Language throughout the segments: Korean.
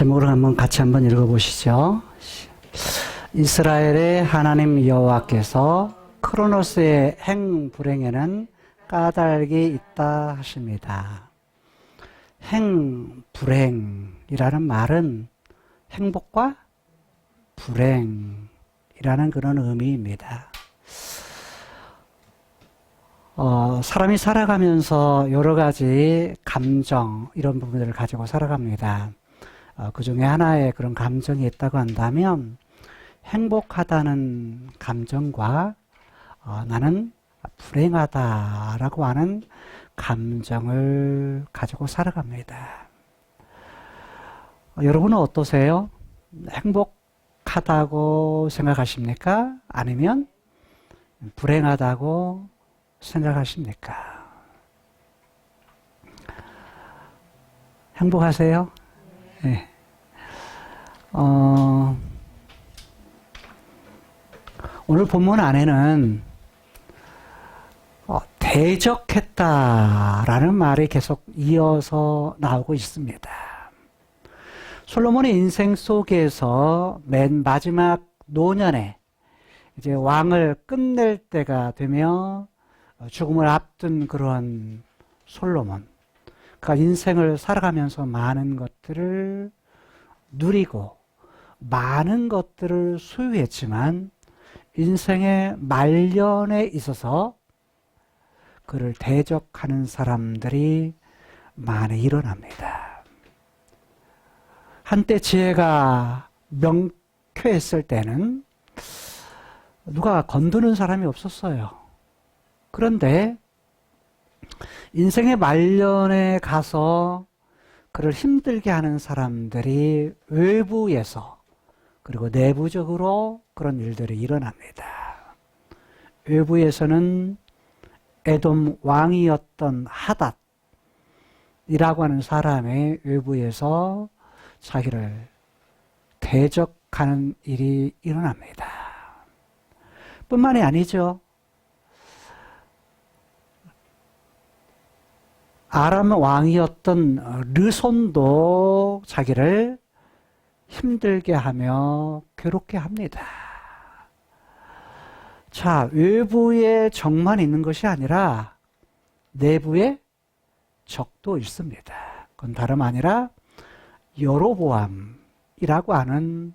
제목을 같이 한번 읽어보시죠. 이스라엘의 하나님 여호와께서 크로노스의 행불행에는 까닭이 있다 하십니다. 행불행이라는 말은 행복과 불행이라는 그런 의미입니다. 사람이 살아가면서 여러 가지 감정, 이런 부분들을 가지고 살아갑니다. 그 중에 하나의 그런 감정이 있다고 한다면, 행복하다는 감정과 나는 불행하다라고 하는 감정을 가지고 살아갑니다. 여러분은 어떠세요? 행복하다고 생각하십니까? 아니면 불행하다고 생각하십니까? 행복하세요? 네. 오늘 본문 안에는 대적했다라는 말이 계속 이어서 나오고 있습니다. 솔로몬의 인생 속에서 맨 마지막 노년에 이제 왕을 끝낼 때가 되며 죽음을 앞둔 그런 솔로몬, 그러니까 인생을 살아가면서 많은 것들을 누리고 많은 것들을 소유했지만 인생의 말년에 있어서 그를 대적하는 사람들이 많이 일어납니다. 한때 지혜가 명쾌했을 때는 누가 건드는 사람이 없었어요. 그런데 인생의 말년에 가서 그를 힘들게 하는 사람들이 외부에서 그리고 내부적으로 그런 일들이 일어납니다. 외부에서는 에돔 왕이었던 하닷이라고 하는 사람의 외부에서 자기를 대적하는 일이 일어납니다. 뿐만이 아니죠. 아람 왕이었던 르손도 자기를 힘들게 하며 괴롭게 합니다. 자, 외부에 적만 있는 것이 아니라 내부에 적도 있습니다. 그건 다름 아니라 여로보암이라고 하는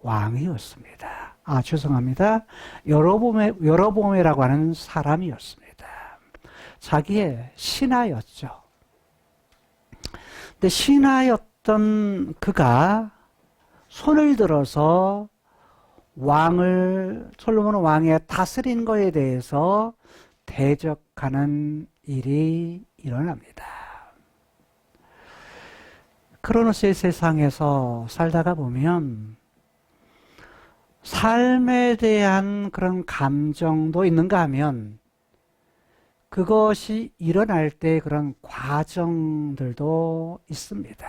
왕이었습니다. 죄송합니다. 여로보암이라고 하는 사람이었습니다. 자기의 신하였죠. 근데 신하였던 그가 손을 들어서 솔로몬 왕의 다스린 거에 대해서 대적하는 일이 일어납니다. 크로노스의 세상에서 살다가 보면 삶에 대한 그런 감정도 있는가 하면 그것이 일어날 때 그런 과정들도 있습니다.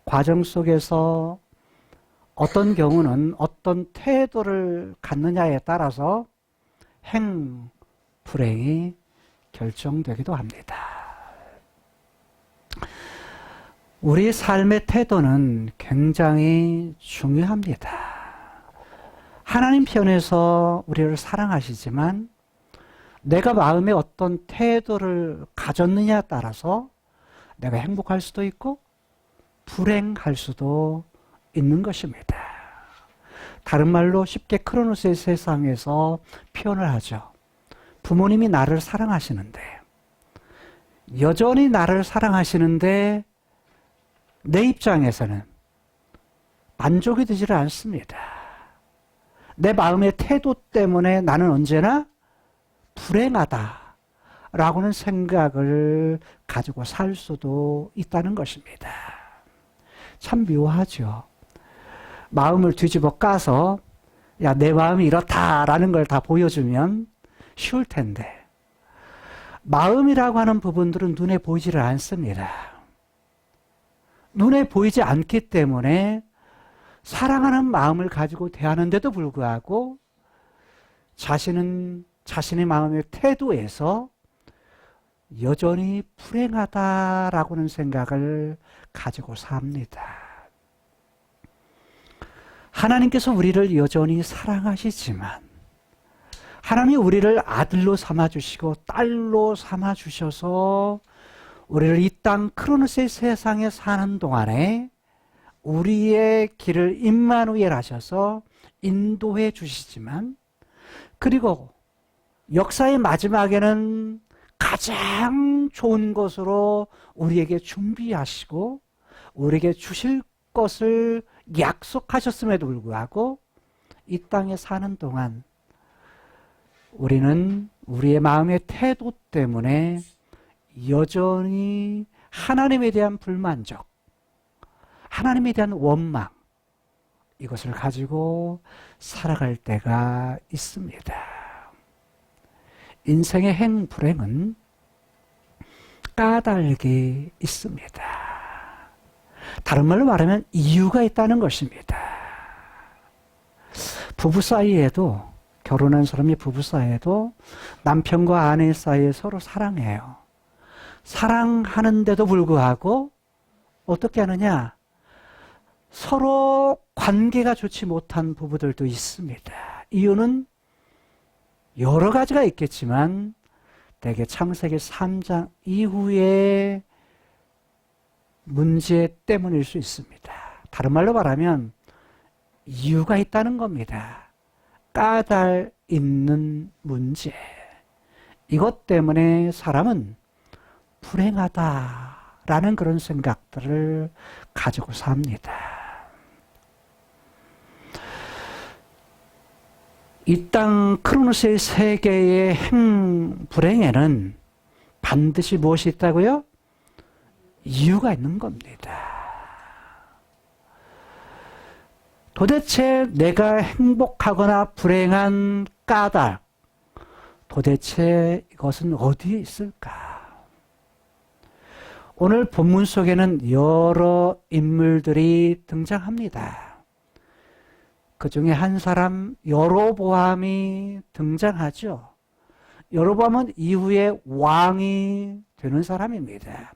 과정 속에서 어떤 경우는 어떤 태도를 갖느냐에 따라서 불행이 결정되기도 합니다. 우리 삶의 태도는 굉장히 중요합니다. 하나님 편에서 우리를 사랑하시지만 내가 마음에 어떤 태도를 가졌느냐에 따라서 내가 행복할 수도 있고 불행할 수도 있는 것입니다. 다른 말로 쉽게 크로노스의 세상에서 표현을 하죠. 부모님이 나를 사랑하시는데, 여전히 나를 사랑하시는데 내 입장에서는 만족이 되지를 않습니다. 내 마음의 태도 때문에 나는 언제나 불행하다라고는 생각을 가지고 살 수도 있다는 것입니다. 참 묘하죠. 마음을 뒤집어 까서 야, 내 마음이 이렇다라는 걸 다 보여주면 쉬울 텐데 마음이라고 하는 부분들은 눈에 보이지를 않습니다. 눈에 보이지 않기 때문에 사랑하는 마음을 가지고 대하는데도 불구하고 자신의 마음의 태도에서 여전히 불행하다라고는 생각을 가지고 삽니다. 하나님께서 우리를 여전히 사랑하시지만 하나님이 우리를 아들로 삼아주시고 딸로 삼아주셔서 우리를 이 땅 크로노스의 세상에 사는 동안에 우리의 길을 임마누엘 하셔서 인도해 주시지만, 그리고 역사의 마지막에는 가장 좋은 것으로 우리에게 준비하시고 우리에게 주실 것을 약속하셨음에도 불구하고 이 땅에 사는 동안 우리는 우리의 마음의 태도 때문에 여전히 하나님에 대한 불만족, 하나님에 대한 원망, 이것을 가지고 살아갈 때가 있습니다. 인생의 행불행은 까닭이 있습니다. 다른 말로 말하면 이유가 있다는 것입니다. 부부 사이에도, 결혼한 사람이 부부 사이에도 남편과 아내 사이에 서로 사랑해요. 사랑하는데도 불구하고 어떻게 하느냐? 서로 관계가 좋지 못한 부부들도 있습니다. 이유는 여러 가지가 있겠지만 대개 창세기 3장 이후의 문제 때문일 수 있습니다. 다른 말로 말하면 이유가 있다는 겁니다. 까닭 있는 문제. 이것 때문에 사람은 불행하다라는 그런 생각들을 가지고 삽니다. 이 땅 크로노스의 세계의 행불행에는 반드시 무엇이 있다고요? 이유가 있는 겁니다. 도대체 내가 행복하거나 불행한 까닭, 도대체 이것은 어디에 있을까? 오늘 본문 속에는 여러 인물들이 등장합니다. 그 중에 한 사람 여로보암이 등장하죠. 여로보암은 이후에 왕이 되는 사람입니다.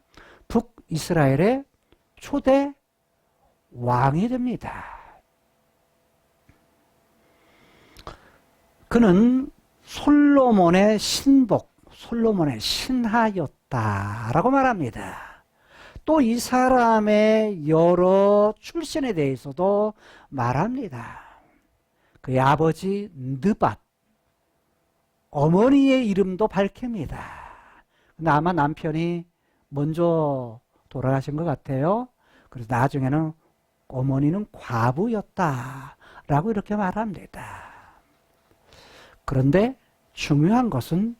북이스라엘의 초대 왕이 됩니다. 그는 솔로몬의 신복, 솔로몬의 신하였다라고 말합니다. 또 이 사람의 여러 출신에 대해서도 말합니다. 그의 아버지 느밧, 어머니의 이름도 밝힙니다. 근데 아마 남편이 먼저 돌아가신 것 같아요. 그래서 나중에는 어머니는 과부였다라고 이렇게 말합니다. 그런데 중요한 것은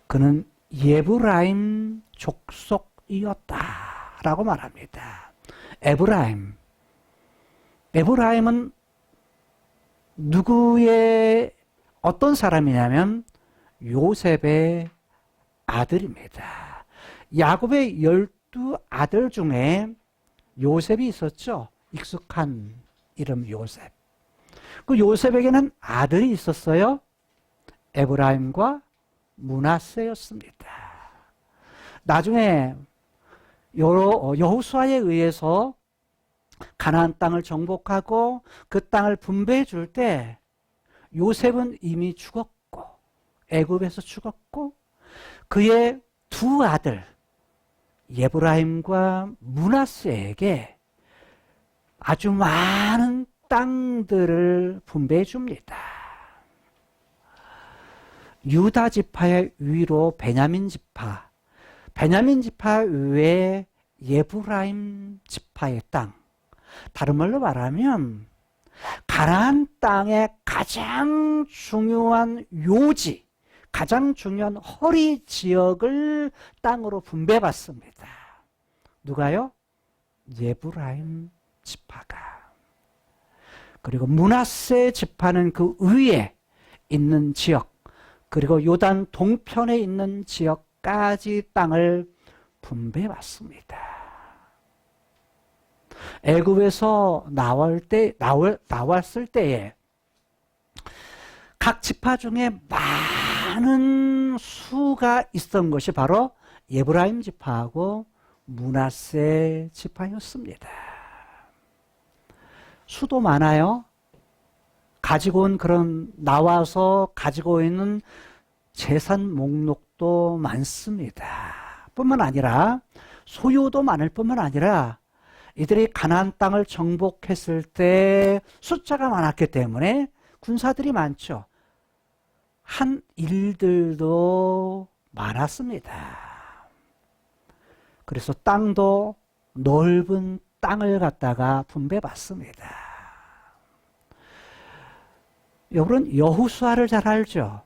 그는 에브라임 족속이었다라고 말합니다. 에브라임은 누구의 어떤 사람이냐면 요셉의 아들입니다. 야곱의 12아들 중에 요셉이 있었죠. 익숙한 이름 요셉. 그 요셉에게는 아들이 있었어요. 에브라임과 므낫세였습니다. 나중에 여호수아에 의해서 가나안 땅을 정복하고 그 땅을 분배해 줄 때 요셉은 이미 죽었고 애굽에서 죽었고 그의 두 아들 에브라임과 므낫세에게 아주 많은 땅들을 분배해 줍니다. 유다 지파의 위로 베냐민 지파 외에 에브라임 지파의 땅, 다른 말로 말하면 가나안 땅의 가장 중요한 요지, 가장 중요한 허리 지역을 땅으로 분배받습니다. 누가요? 에브라임 지파가. 그리고 므낫세 지파는 그 위에 있는 지역, 그리고 요단 동편에 있는 지역까지 땅을 분배받습니다. 애굽에서 나왔을 때에 각 지파 중에 많은 수가 있었던 것이 바로 에브라임 지파하고 므낫세 지파였습니다. 수도 많아요. 가지고 온 나와서 가지고 있는 재산 목록도 많습니다. 뿐만 아니라 소유도 많을 뿐만 아니라 이들이 가나안 땅을 정복했을 때 숫자가 많았기 때문에 군사들이 많죠. 한 일들도 많았습니다. 그래서 땅도 넓은 땅을 갖다가 분배받습니다. 여러분 여호수아를 잘 알죠?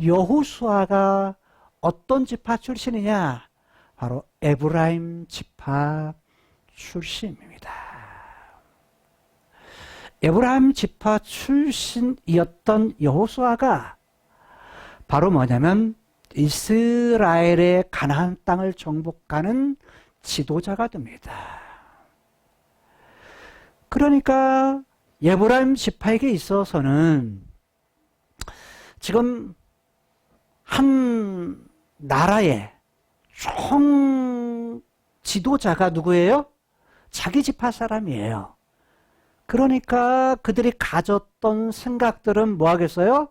여호수아가 어떤 지파 출신이냐? 바로 에브라임 지파 출신입니다. 에브라임 지파 출신이었던 여호수아가 바로 뭐냐면 이스라엘의 가나안 땅을 정복하는 지도자가 됩니다. 그러니까 에브라임 지파에게 있어서는 지금 한 나라의 총 지도자가 누구예요? 자기 지파 사람이에요. 그러니까 그들이 가졌던 생각들은 뭐 하겠어요?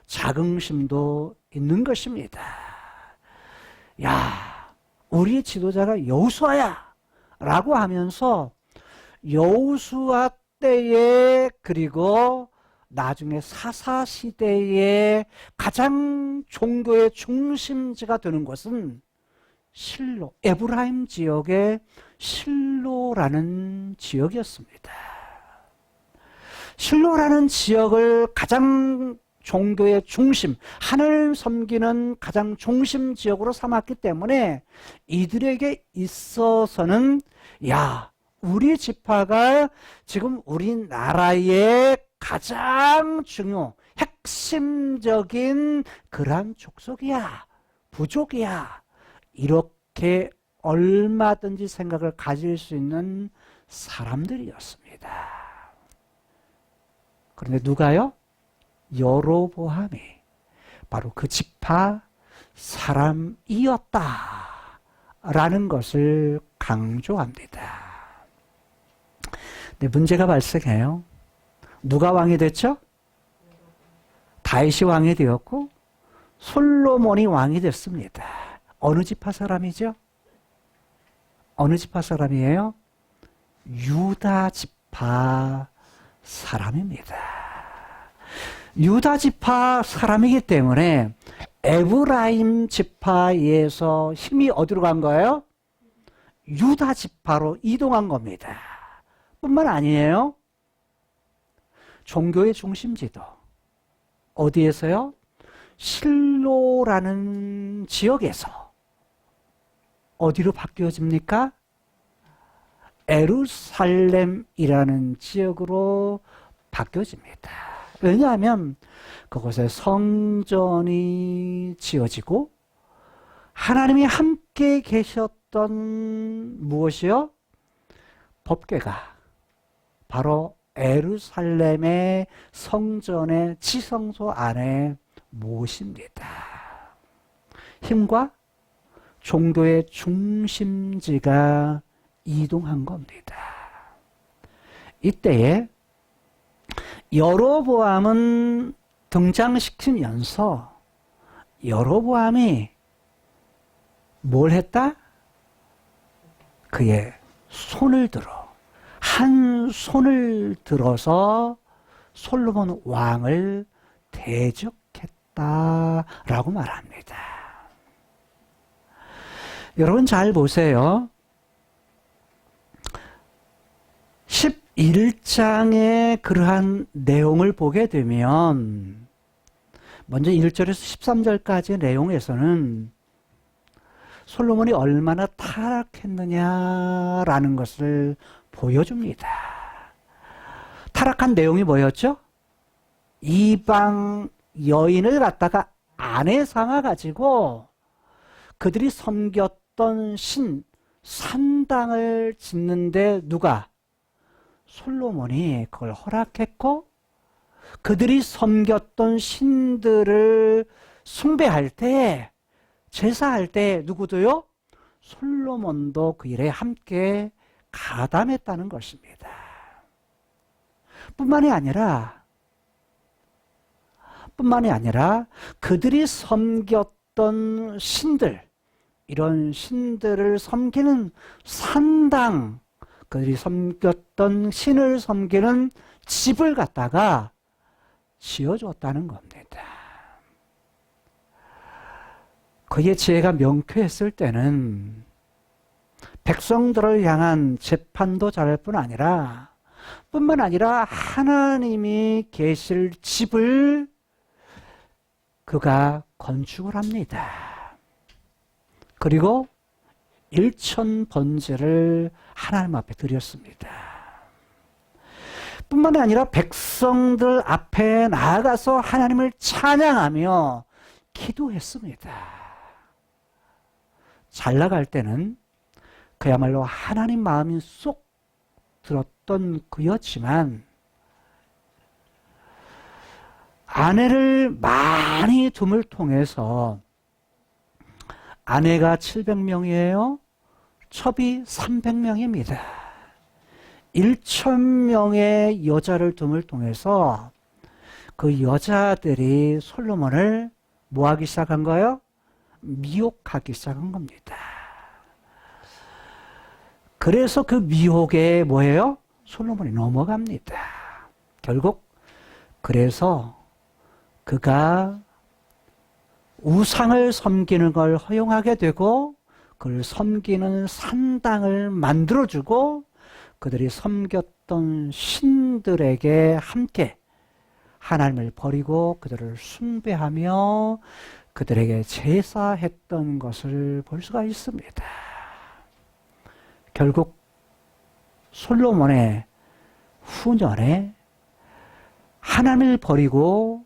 자긍심도 있는 것입니다. 야, 우리 지도자가 여호수아야 라고 하면서 여호수아 때에 그리고 나중에 사사시대에 가장 종교의 중심지가 되는 것은 실로, 에브라임 지역의 실로라는 지역이었습니다. 실로라는 지역을 가장 종교의 중심, 하늘 섬기는 가장 중심 지역으로 삼았기 때문에 이들에게 있어서는 야, 우리 지파가 지금 우리나라의 가장 핵심적인 그러한 족속이야, 부족이야. 이렇게 얼마든지 생각을 가질 수 있는 사람들이었습니다. 그런데 누가요? 여로보암이 바로 그 지파 사람이었다라는 것을 강조합니다. 근데 문제가 발생해요. 누가 왕이 됐죠? 다윗이 왕이 되었고 솔로몬이 왕이 됐습니다. 어느 지파 사람이죠? 어느 지파 사람이에요? 유다 지파 사람입니다. 유다 지파 사람이기 때문에 에브라임 지파에서 힘이 어디로 간 거예요? 유다 지파로 이동한 겁니다. 뿐만 아니에요. 종교의 중심지도 어디에서요? 실로라는 지역에서 어디로 바뀌어집니까? 예루살렘이라는 지역으로 바뀌어집니다. 왜냐하면 그곳에 성전이 지어지고 하나님이 함께 계셨던 무엇이요? 법궤가 바로 예루살렘의 성전의 지성소 안에 모십니다. 힘과 종교의 중심지가 이동한 겁니다. 이때에 여로보암은 등장시키면서 여로보암이 뭘 했다? 그의 손을 들어 한 손을 들어서 솔로몬 왕을 대적했다라고 말합니다. 여러분 잘 보세요. 11장의 그러한 내용을 보게 되면 먼저 1절에서 13절까지의 내용에서는 솔로몬이 얼마나 타락했느냐라는 것을 보여줍니다. 타락한 내용이 뭐였죠? 이방 여인을 갖다가 아내 삼아가지고 그들이 섬겼던 산당을 짓는데 누가? 솔로몬이 그걸 허락했고 그들이 섬겼던 신들을 숭배할 때 제사할 때 누구도요? 솔로몬도 그 일에 함께 가담했다는 것입니다. 뿐만이 아니라 그들이 섬겼던 신들, 이런 신들을 섬기는 산당, 그들이 섬겼던 신을 섬기는 집을 갖다가 지어줬다는 겁니다. 그의 지혜가 명쾌했을 때는 백성들을 향한 재판도 잘할 뿐만 아니라 하나님이 계실 집을 그가 건축을 합니다. 그리고 일천 번제를 하나님 앞에 드렸습니다. 뿐만 아니라 백성들 앞에 나아가서 하나님을 찬양하며 기도했습니다. 잘 나갈 때는 그야말로 하나님 마음이 쏙 들었던 그였지만 아내를 많이 둠을 통해서 아내가 700명이에요. 첩이 300명입니다. 1000명의 여자를 둠을 통해서 그 여자들이 솔로몬을 뭐하기 시작한 거예요? 미혹하기 시작한 겁니다. 그래서 그 미혹에 뭐예요? 솔로몬이 넘어갑니다. 결국 그래서 그가 우상을 섬기는 걸 허용하게 되고 그를 섬기는 산당을 만들어주고 그들이 섬겼던 신들에게 함께 하나님을 버리고 그들을 숭배하며 그들에게 제사했던 것을 볼 수가 있습니다. 결국 솔로몬의 후년에 하나님을 버리고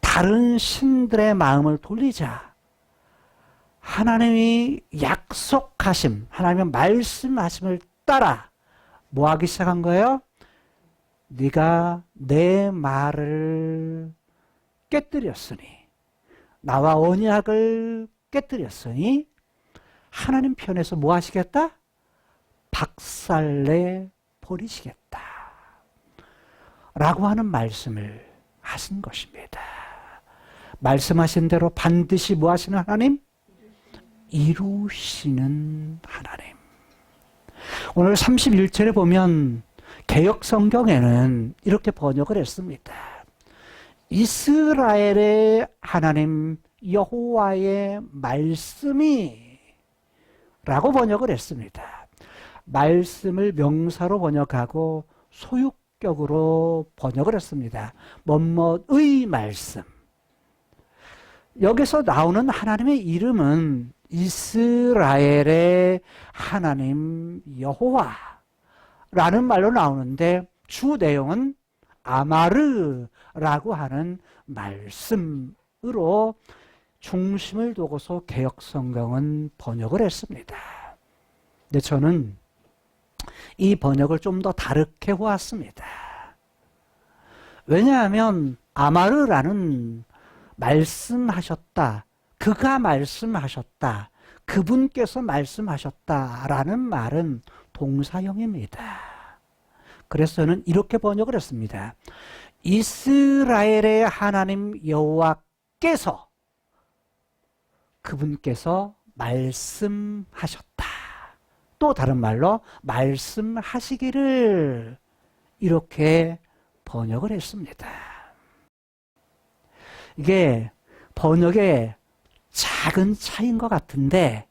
다른 신들의 마음을 돌리자 하나님이 약속하심, 하나님의 말씀하심을 따라 뭐 하기 시작한 거예요? 네가 내 말을 깨뜨렸으니, 나와 언약을 깨뜨렸으니 하나님 편에서 뭐 하시겠다? 박살내 버리시겠다 라고 하는 말씀을 하신 것입니다. 말씀하신 대로 반드시 뭐 하시는 하나님? 이루시는 하나님. 오늘 31절에 보면 개역 성경에는 이렇게 번역을 했습니다. 이스라엘의 하나님 여호와의 말씀이 라고 번역을 했습니다. 말씀을 명사로 번역하고 소유격으로 번역을 했습니다. 뭐뭐의 말씀. 여기서 나오는 하나님의 이름은 이스라엘의 하나님 여호와라는 말로 나오는데 주 내용은 아마르라고 하는 말씀으로 중심을 두고서 개역성경은 번역을 했습니다. 근데 저는 이 번역을 좀 더 다르게 보았습니다. 왜냐하면 아마르라는 말씀하셨다, 그가 말씀하셨다, 그분께서 말씀하셨다라는 말은 동사형입니다. 그래서 저는 이렇게 번역을 했습니다. 이스라엘의 하나님 여호와께서 그분께서 말씀하셨다. 또 다른 말로 말씀하시기를 이렇게 번역을 했습니다. 이게 번역의 작은 차이인 것 같은데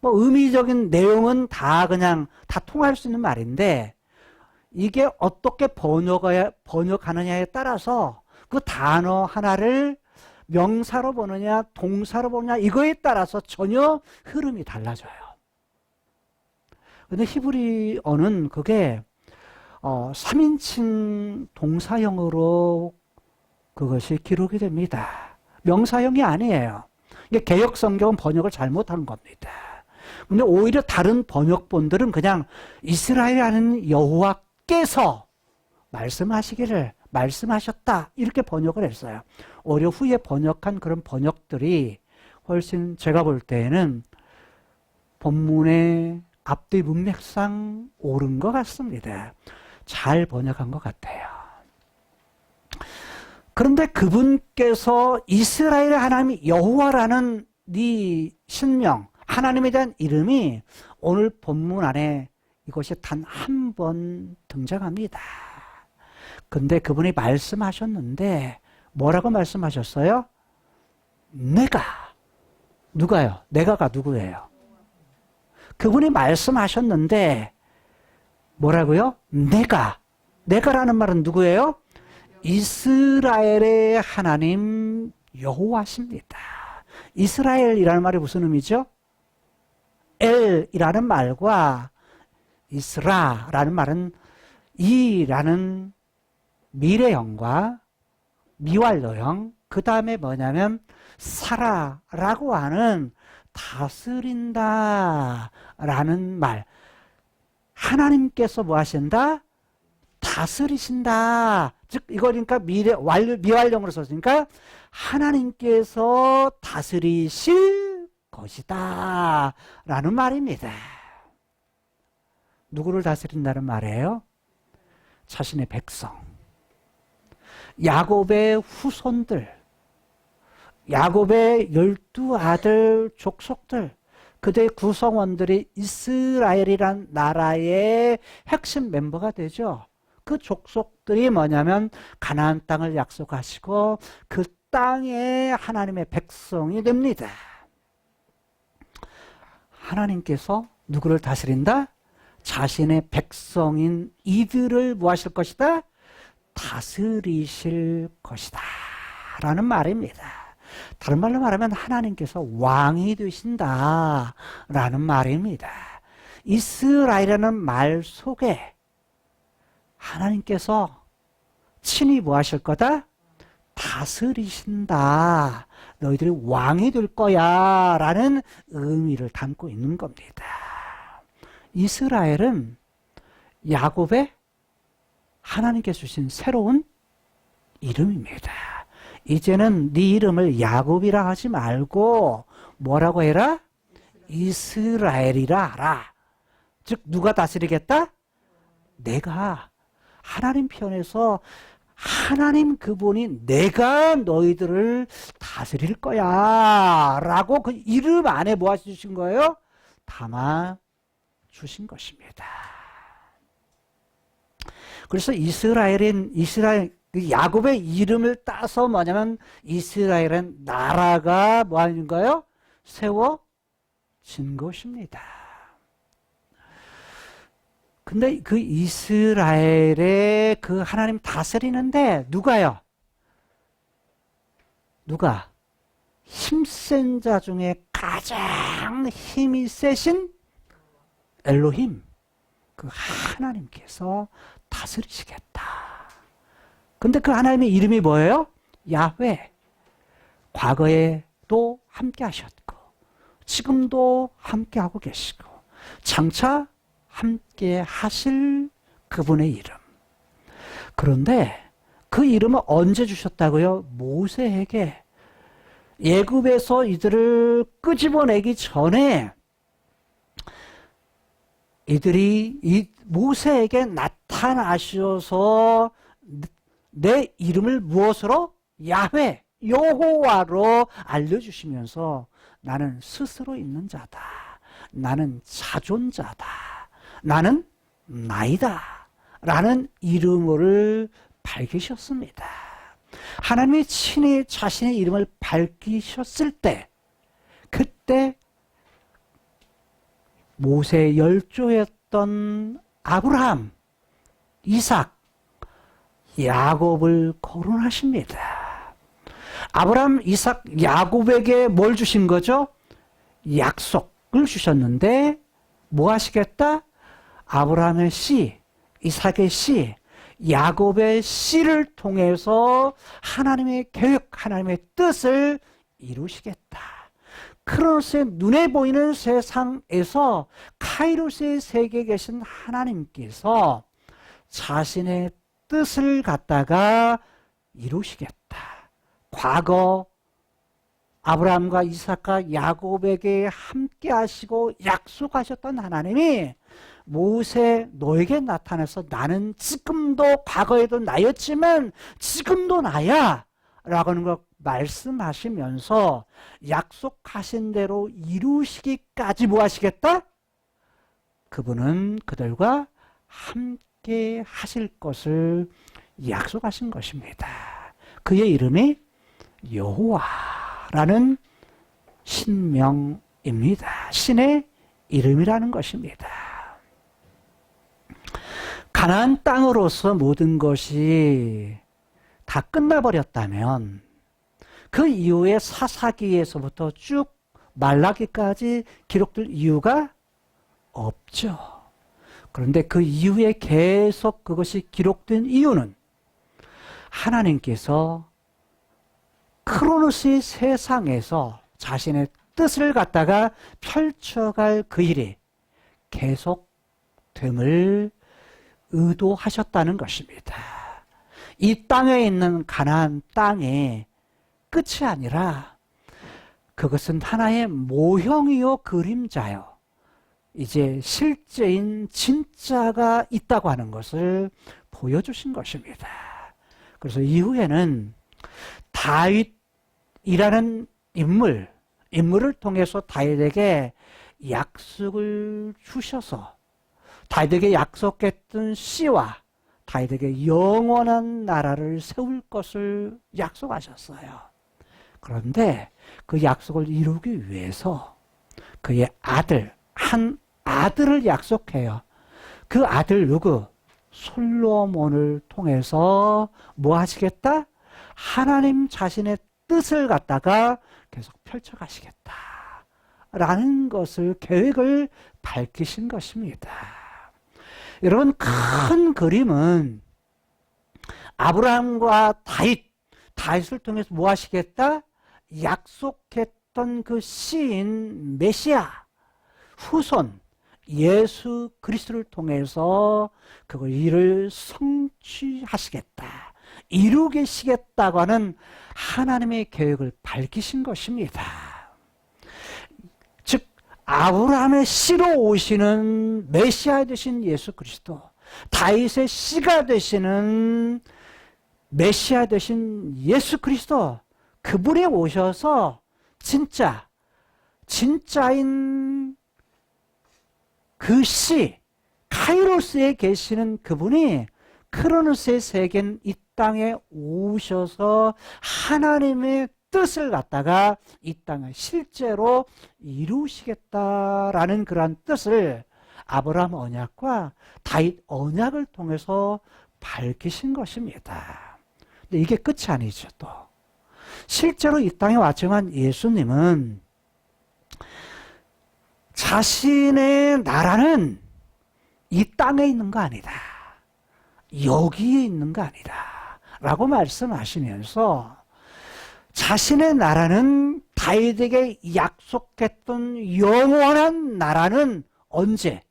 뭐 의미적인 내용은 다 그냥 다 통할 수 있는 말인데 이게 어떻게 번역하느냐에 따라서 그 단어 하나를 명사로 보느냐 동사로 보느냐 이거에 따라서 전혀 흐름이 달라져요. 근데 히브리어는 그게 3인칭 동사형으로 그것이 기록이 됩니다. 명사형이 아니에요. 이게 개역성경은 번역을 잘못한 겁니다. 근데 오히려 다른 번역본들은 그냥 이스라엘이라는 여호와께서 말씀하시기를 말씀하셨다 이렇게 번역을 했어요. 오히려 후에 번역한 그런 번역들이 훨씬 제가 볼 때에는 본문의 앞뒤 문맥상 옳은 것 같습니다. 잘 번역한 것 같아요. 그런데 그분께서 이스라엘의 하나님 여호와라는 이 신명, 하나님에 대한 이름이 오늘 본문 안에 이것이 단 한 번 등장합니다. 근데 그분이 말씀하셨는데 뭐라고 말씀하셨어요? 내가. 누가요? 내가가 누구예요? 그분이 말씀하셨는데 뭐라고요? 내가라는 말은 누구예요? 이스라엘의 하나님 여호와십니다. 이스라엘이라는 말이 무슨 의미죠? 엘이라는 말과 이스라라는 말은 이라는 미래형과 미완료형, 그 다음에 뭐냐면 사라라고 하는 다스린다 라는 말. 하나님께서 뭐 하신다? 다스리신다. 즉 이거 그러니까 미완령으로 썼으니까 하나님께서 다스리실 것이다 라는 말입니다. 누구를 다스린다는 말이에요? 자신의 백성, 야곱의 후손들, 야곱의 12아들 족속들, 그들의 구성원들이 이스라엘이란 나라의 핵심 멤버가 되죠. 그 족속들이 뭐냐면 가나안 땅을 약속하시고 그 땅에 하나님의 백성이 됩니다. 하나님께서 누구를 다스린다? 자신의 백성인 이들을 뭐 하실 것이다? 다스리실 것이다 라는 말입니다. 다른 말로 말하면 하나님께서 왕이 되신다 라는 말입니다. 이스라엘이라는 말 속에 하나님께서 친히 뭐 하실 거다? 다스리신다. 너희들이 왕이 될 거야 라는 의미를 담고 있는 겁니다. 이스라엘은 야곱의 하나님께서 주신 새로운 이름입니다. 이제는 네 이름을 야곱이라 하지 말고 뭐라고 해라? 이스라엘이라 하라. 즉 누가 다스리겠다? 내가. 하나님 편에서 하나님 그분이 내가 너희들을 다스릴 거야 라고 그 이름 안에 뭐 하시신 거예요? 담아 주신 것입니다. 그래서 이스라엘 야곱의 이름을 따서 뭐냐면 이스라엘은 나라가 뭐 하는가요? 세워진 것입니다. 근데 그 이스라엘의 그 하나님 다스리는데 누가요? 누가? 힘센 자 중에 가장 힘이 세신 엘로힘, 그 하나님께서 다스리시겠다. 근데 그 하나님의 이름이 뭐예요? 야훼. 과거에도 함께 하셨고 지금도 함께 하고 계시고 장차 함께 하실 그분의 이름. 그런데 그 이름을 언제 주셨다고요? 모세에게. 애굽에서 이들을 끄집어내기 전에 이들이 이 모세에게 나타나셔서 내 이름을 무엇으로? 야훼, 여호와로 알려주시면서 나는 스스로 있는 자다. 나는 자존자다. 나는 나이다. 라는 이름을 밝히셨습니다. 하나님이 친히 자신의 이름을 밝히셨을 때 그때 모세의 열조였던 아브라함, 이삭, 야곱을 거론하십니다. 아브라함, 이삭, 야곱에게 뭘 주신 거죠? 약속을 주셨는데 뭐 하시겠다? 아브라함의 씨, 이삭의 씨, 야곱의 씨를 통해서 하나님의 계획, 하나님의 뜻을 이루시겠다. 크로스의 눈에 보이는 세상에서 카이로스의 세계에 계신 하나님께서 자신의 뜻을 갖다가 이루시겠다. 과거 아브라함과 이삭과 야곱에게 함께 하시고 약속하셨던 하나님이 모세 너에게 나타나서 나는 지금도 과거에도 나였지만 지금도 나야 라고 하는 걸 말씀하시면서 약속하신 대로 이루시기까지 뭐 하시겠다? 그분은 그들과 함께 하실 것을 약속하신 것입니다. 그의 이름이 여호와라는 신명입니다. 신의 이름이라는 것입니다. 가나안 땅으로서 모든 것이 다 끝나버렸다면 그 이후에 사사기에서부터 쭉 말라기까지 기록될 이유가 없죠. 그런데 그 이후에 계속 그것이 기록된 이유는 하나님께서 크로노스의 세상에서 자신의 뜻을 갖다가 펼쳐갈 그 일이 계속됨을 의도하셨다는 것입니다. 이 땅에 있는 가나안 땅의 끝이 아니라 그것은 하나의 모형이요 그림자요. 이제 실제인 진짜가 있다고 하는 것을 보여주신 것입니다. 그래서 이후에는 다윗이라는 인물을 통해서 다윗에게 약속을 주셔서 다윗에게 약속했던 씨와 다윗에게 영원한 나라를 세울 것을 약속하셨어요. 그런데 그 약속을 이루기 위해서 그의 한 아들을 약속해요. 그 아들 누구? 솔로몬을 통해서 뭐 하시겠다? 하나님 자신의 뜻을 갖다가 계속 펼쳐가시겠다 라는 것을 계획을 밝히신 것입니다. 여러분, 큰 그림은 아브라함과 다윗을 통해서 뭐 하시겠다? 약속했던 그 씨인 메시아 후손 예수 그리스도를 통해서 그걸 일을 성취하시겠다, 이루시겠다고 하는 하나님의 계획을 밝히신 것입니다. 즉 아브라함의 씨로 오시는 메시아 되신 예수 그리스도, 다윗의 씨가 되시는 메시아 되신 예수 그리스도, 그분이 오셔서 진짜인 그 씨, 카이로스에 계시는 그분이 크로노스의 세계인 이 땅에 오셔서 하나님의 뜻을 갖다가 이 땅에 실제로 이루시겠다라는 그러한 뜻을 아브라함 언약과 다윗 언약을 통해서 밝히신 것입니다. 근데 이게 끝이 아니죠. 또 실제로 이 땅에 왔지만 예수님은 자신의 나라는 이 땅에 있는 거 아니다, 여기에 있는 거 아니다 라고 말씀하시면서 자신의 나라는 다윗에게 약속했던 영원한 나라는 언제?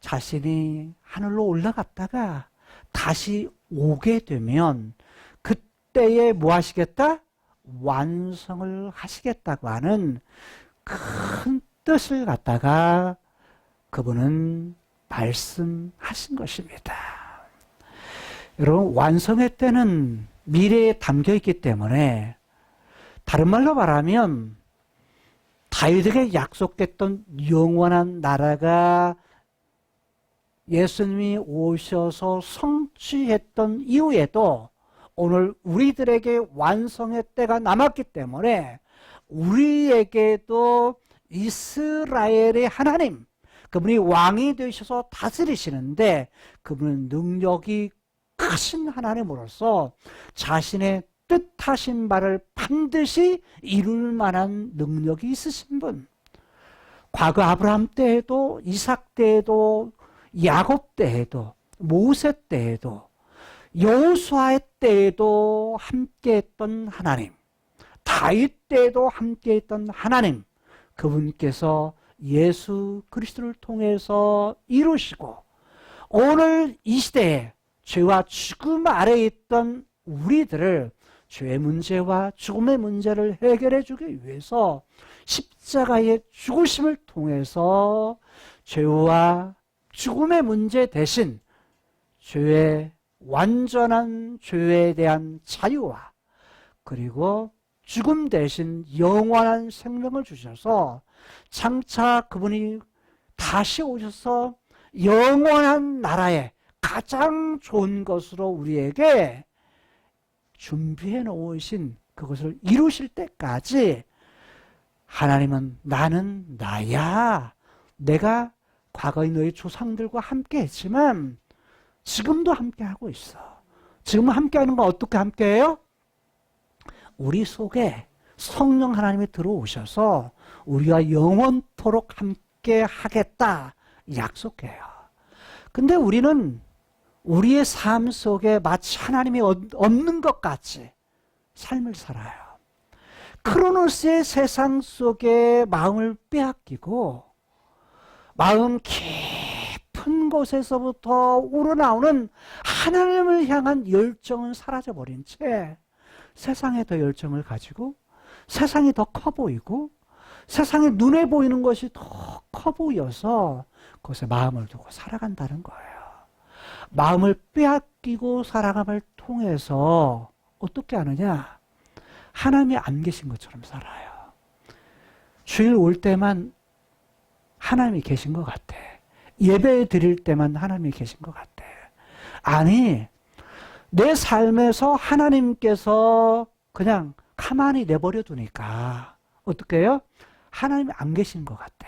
자신이 하늘로 올라갔다가 다시 오게 되면 그때에 뭐 하시겠다? 완성을 하시겠다고 하는 큰 뜻을 갖다가 그분은 말씀하신 것입니다. 여러분, 완성의 때는 미래에 담겨 있기 때문에 다른 말로 말하면 다윗에게 약속됐던 영원한 나라가 예수님이 오셔서 성취했던 이후에도 오늘 우리들에게 완성의 때가 남았기 때문에 우리에게도 이스라엘의 하나님, 그분이 왕이 되셔서 다스리시는데 그분은 능력이 크신 하나님으로서 자신의 뜻하신 바를 반드시 이룰 만한 능력이 있으신 분. 과거 아브라함 때에도, 이삭 때에도, 야곱 때에도, 모세 때에도, 여호수아의 때에도 함께했던 하나님, 다윗 때에도 함께했던 하나님, 그분께서 예수 그리스도를 통해서 이루시고 오늘 이 시대에 죄와 죽음 아래에 있던 우리들을 죄의 문제와 죽음의 문제를 해결해 주기 위해서 십자가의 죽으심을 통해서 죄와 죽음의 문제 대신 죄의 완전한 죄에 대한 자유와 그리고 죽음 대신 영원한 생명을 주셔서 장차 그분이 다시 오셔서 영원한 나라에 가장 좋은 것으로 우리에게 준비해 놓으신 그것을 이루실 때까지 하나님은 나는 나야. 내가 과거의 너희 조상들과 함께 했지만 지금도 함께 하고 있어. 지금 함께 하는 건 어떻게 함께 해요? 우리 속에 성령 하나님이 들어오셔서 우리와 영원토록 함께 하겠다 약속해요. 근데 우리는 우리의 삶 속에 마치 하나님이 없는 것 같이 삶을 살아요. 크로노스의 세상 속에 마음을 빼앗기고 마음 깊은 곳에서부터 우러나오는 하나님을 향한 열정은 사라져버린 채 세상에 더 열정을 가지고 세상이 더 커 보이고 세상에 눈에 보이는 것이 더 커 보여서 그것에 마음을 두고 살아간다는 거예요. 마음을 빼앗기고 살아감을 통해서 어떻게 하느냐? 하나님이 안 계신 것처럼 살아요. 주일 올 때만 하나님이 계신 것 같아. 예배 드릴 때만 하나님이 계신 것 같아. 아니, 내 삶에서 하나님께서 그냥 가만히 내버려 두니까 어떻게 해요? 하나님이 안 계신 것 같아.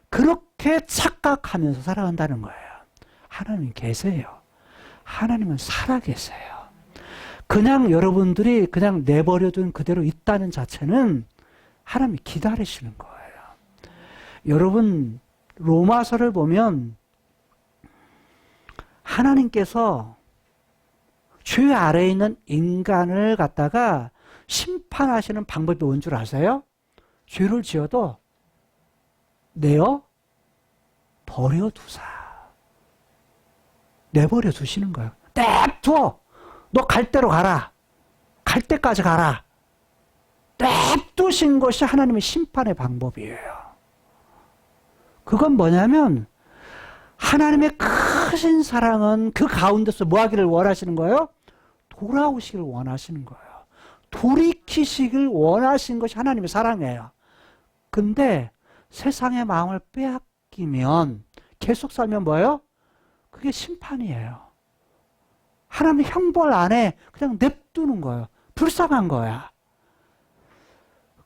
그렇게 착각하면서 살아간다는 거예요. 하나님이 계세요. 하나님은 살아계세요. 그냥 여러분들이 그냥 내버려둔 그대로 있다는 자체는 하나님이 기다리시는 거예요. 여러분 로마서를 보면 하나님께서 죄 아래에 있는 인간을 갖다가 심판하시는 방법이 뭔 줄 아세요? 죄를 지어도 내어 버려두사. 내버려 두시는 거예요. 냅둬! 너 갈 대로 가라. 갈 때까지 가라. 냅두신 것이 하나님의 심판의 방법이에요. 그건 뭐냐면 하나님의 크신 사랑은 그 가운데서 뭐 하기를 원하시는 거예요? 돌아오시기를 원하시는 거예요. 돌이키시길 원하신 것이 하나님의 사랑이에요. 근데 세상의 마음을 빼앗기면 계속 살면 뭐예요? 그게 심판이에요. 하나님의 형벌 안에 그냥 냅두는 거예요. 불쌍한 거야.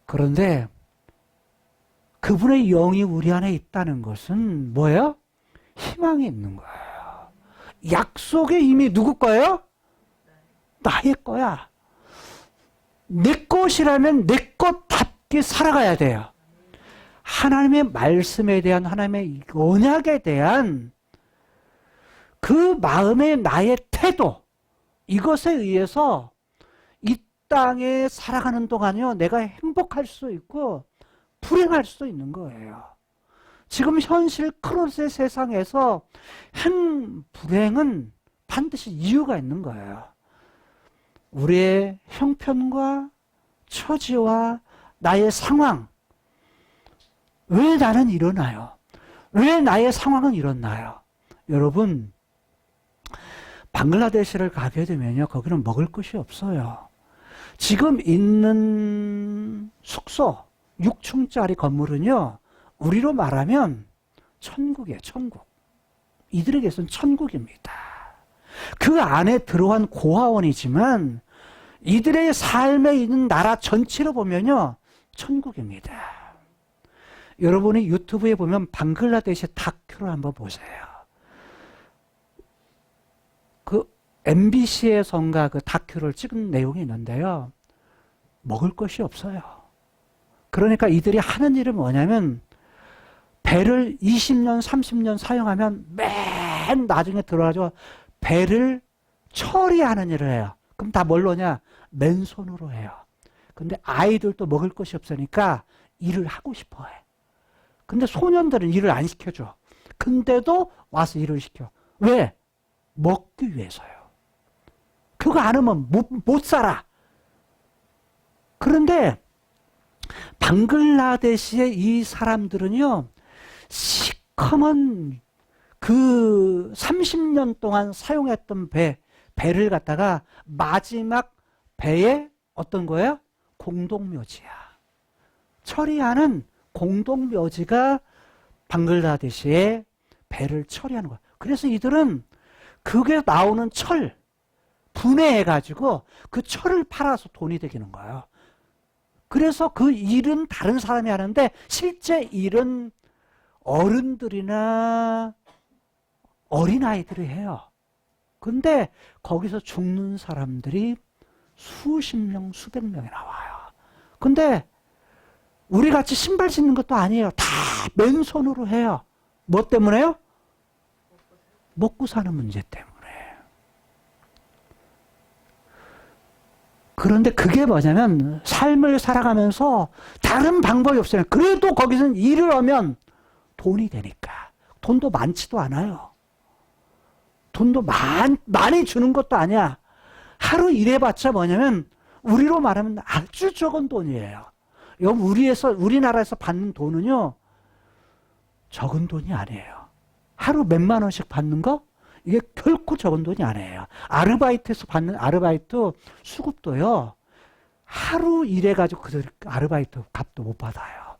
그런데 그분의 영이 우리 안에 있다는 것은 뭐예요? 희망이 있는 거예요. 약속이 이미 누구 거예요? 나의 거야. 내 것이라면 내 것답게 살아가야 돼요. 하나님의 말씀에 대한 하나님의 언약에 대한 그 마음의 나의 태도, 이것에 의해서 이 땅에 살아가는 동안요, 내가 행복할 수 있고 불행할 수도 있는 거예요. 지금 현실 크로스의 세상에서 불행은 반드시 이유가 있는 거예요. 우리의 형편과 처지와 나의 상황, 왜 나는 이러나요? 왜 나의 상황은 이렇나요? 여러분, 방글라데시를 가게 되면요, 거기는 먹을 것이 없어요. 지금 있는 숙소, 6층짜리 건물은요, 우리로 말하면 천국이에요, 천국. 이들에게서는 천국입니다. 그 안에 들어간 고아원이지만 이들의 삶에 있는 나라 전체로 보면요, 천국입니다. 여러분이 유튜브에 보면 방글라데시 다큐를 한번 보세요. 그 MBC에선가 그 다큐를 찍은 내용이 있는데요. 먹을 것이 없어요. 그러니까 이들이 하는 일은 뭐냐면 배를 20년, 30년 사용하면 맨 나중에 들어가서 배를 처리하는 일을 해요. 그럼 다 뭘로 하냐? 맨손으로 해요. 근데 아이들도 먹을 것이 없으니까 일을 하고 싶어 해. 근데 소년들은 일을 안 시켜줘. 근데도 와서 일을 시켜. 왜? 먹기 위해서요. 그 그거 안 하면 못 살아. 그런데 방글라데시의 이 사람들은요, 시커먼 그 30년 동안 사용했던 배를 갖다가 마지막 배에 어떤 거예요? 공동묘지야. 처리하는 공동묘지가 방글라데시의 배를 처리하는 거야. 그래서 이들은 그게 나오는 철, 분해해가지고 그 철을 팔아서 돈이 되기는 거예요. 그래서 그 일은 다른 사람이 하는데 실제 일은 어른들이나 어린아이들이 해요. 근데 거기서 죽는 사람들이 수십 명, 수백 명이 나와요. 근데 우리 같이 신발 신는 것도 아니에요. 다 맨손으로 해요. 뭐 때문에요? 먹고 사는 문제 때문에. 그런데 그게 뭐냐면 삶을 살아가면서 다른 방법이 없어요. 그래도 거기서는 일을 하면 돈이 되니까. 돈도 많지도 않아요. 돈도 많이 주는 것도 아니야. 하루 일해봤자 뭐냐면 우리로 말하면 아주 적은 돈이에요. 우리나라에서 받는 돈은요, 적은 돈이 아니에요. 하루 몇만 원씩 받는 거? 이게 결코 적은 돈이 아니에요. 아르바이트에서 받는 아르바이트 수급도요, 하루 일해가지고 그 아르바이트 값도 못 받아요.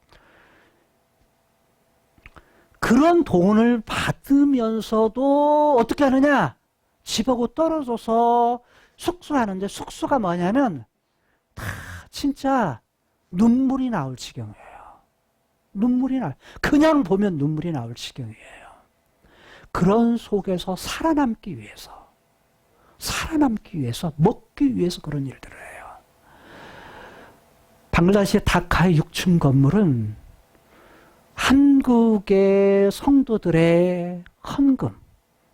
그런 돈을 받으면서도 어떻게 하느냐? 집하고 떨어져서 숙소하는데, 숙소가 뭐냐면 다 진짜 눈물이 나올 지경이에요. 그냥 보면 눈물이 나올 지경이에요. 그런 속에서 살아남기 위해서 먹기 위해서 그런 일들을 해요. 방글라데시의 다카의 6층 건물은 한국의 성도들의 헌금,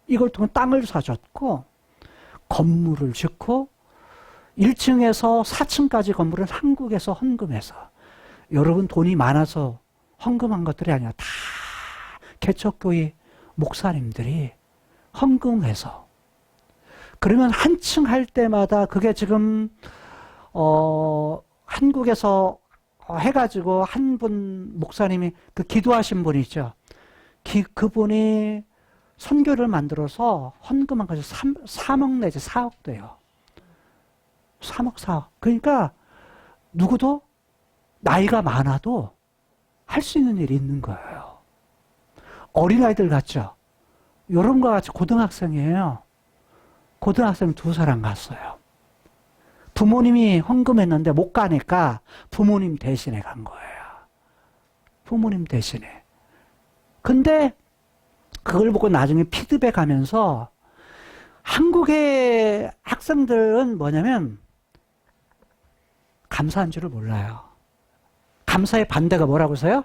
이걸 통해 땅을 사줬고 건물을 짓고 1층에서 4층까지 건물은 한국에서 헌금해서, 여러분 돈이 많아서 헌금한 것들이 아니라 다 개척교회 목사님들이 헌금해서, 그러면 한 층 할 때마다 그게 지금 한국에서 해가지고 한 분 목사님이 그 기도하신 분이 있죠. 그분이 선교를 만들어서 헌금한 것이 3억 내지 4억 돼요. 3억, 4억. 그러니까 누구도 나이가 많아도 할 수 있는 일이 있는 거예요. 어린아이들 같죠? 여러분과 같이 고등학생이에요. 고등학생 2사람 갔어요. 부모님이 헌금했는데 못 가니까 부모님 대신에 간 거예요. 부모님 대신에. 근데 그걸 보고 나중에 피드백하면서 한국의 학생들은 뭐냐면 감사한 줄을 몰라요. 감사의 반대가 뭐라고 해서요?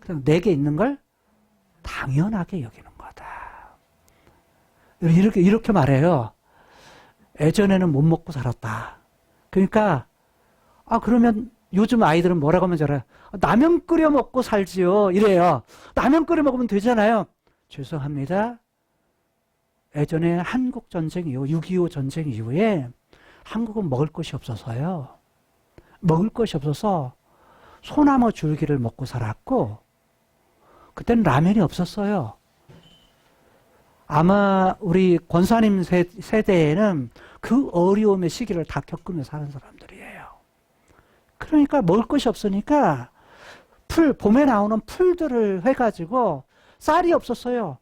그냥 내게 있는 걸 당연하게 여기는 거다. 이렇게 말해요. 예전에는 못 먹고 살았다. 그러니까 그러면 요즘 아이들은 뭐라고 하면 저래요. 라면 끓여 먹고 살지요. 이래요. 라면 끓여 먹으면 되잖아요. 죄송합니다. 예전에 한국 전쟁 이후, 6.25 전쟁 이후에 한국은 먹을 것이 없어서요. 먹을 것이 없어서 소나무 줄기를 먹고 살았고, 그때는 라면이 없었어요. 아마 우리 권사님 세대에는 그 어려움의 시기를 다 겪으며 사는 사람들이에요. 그러니까 먹을 것이 없으니까 봄에 나오는 풀들을 해가지고, 쌀이 없었어요.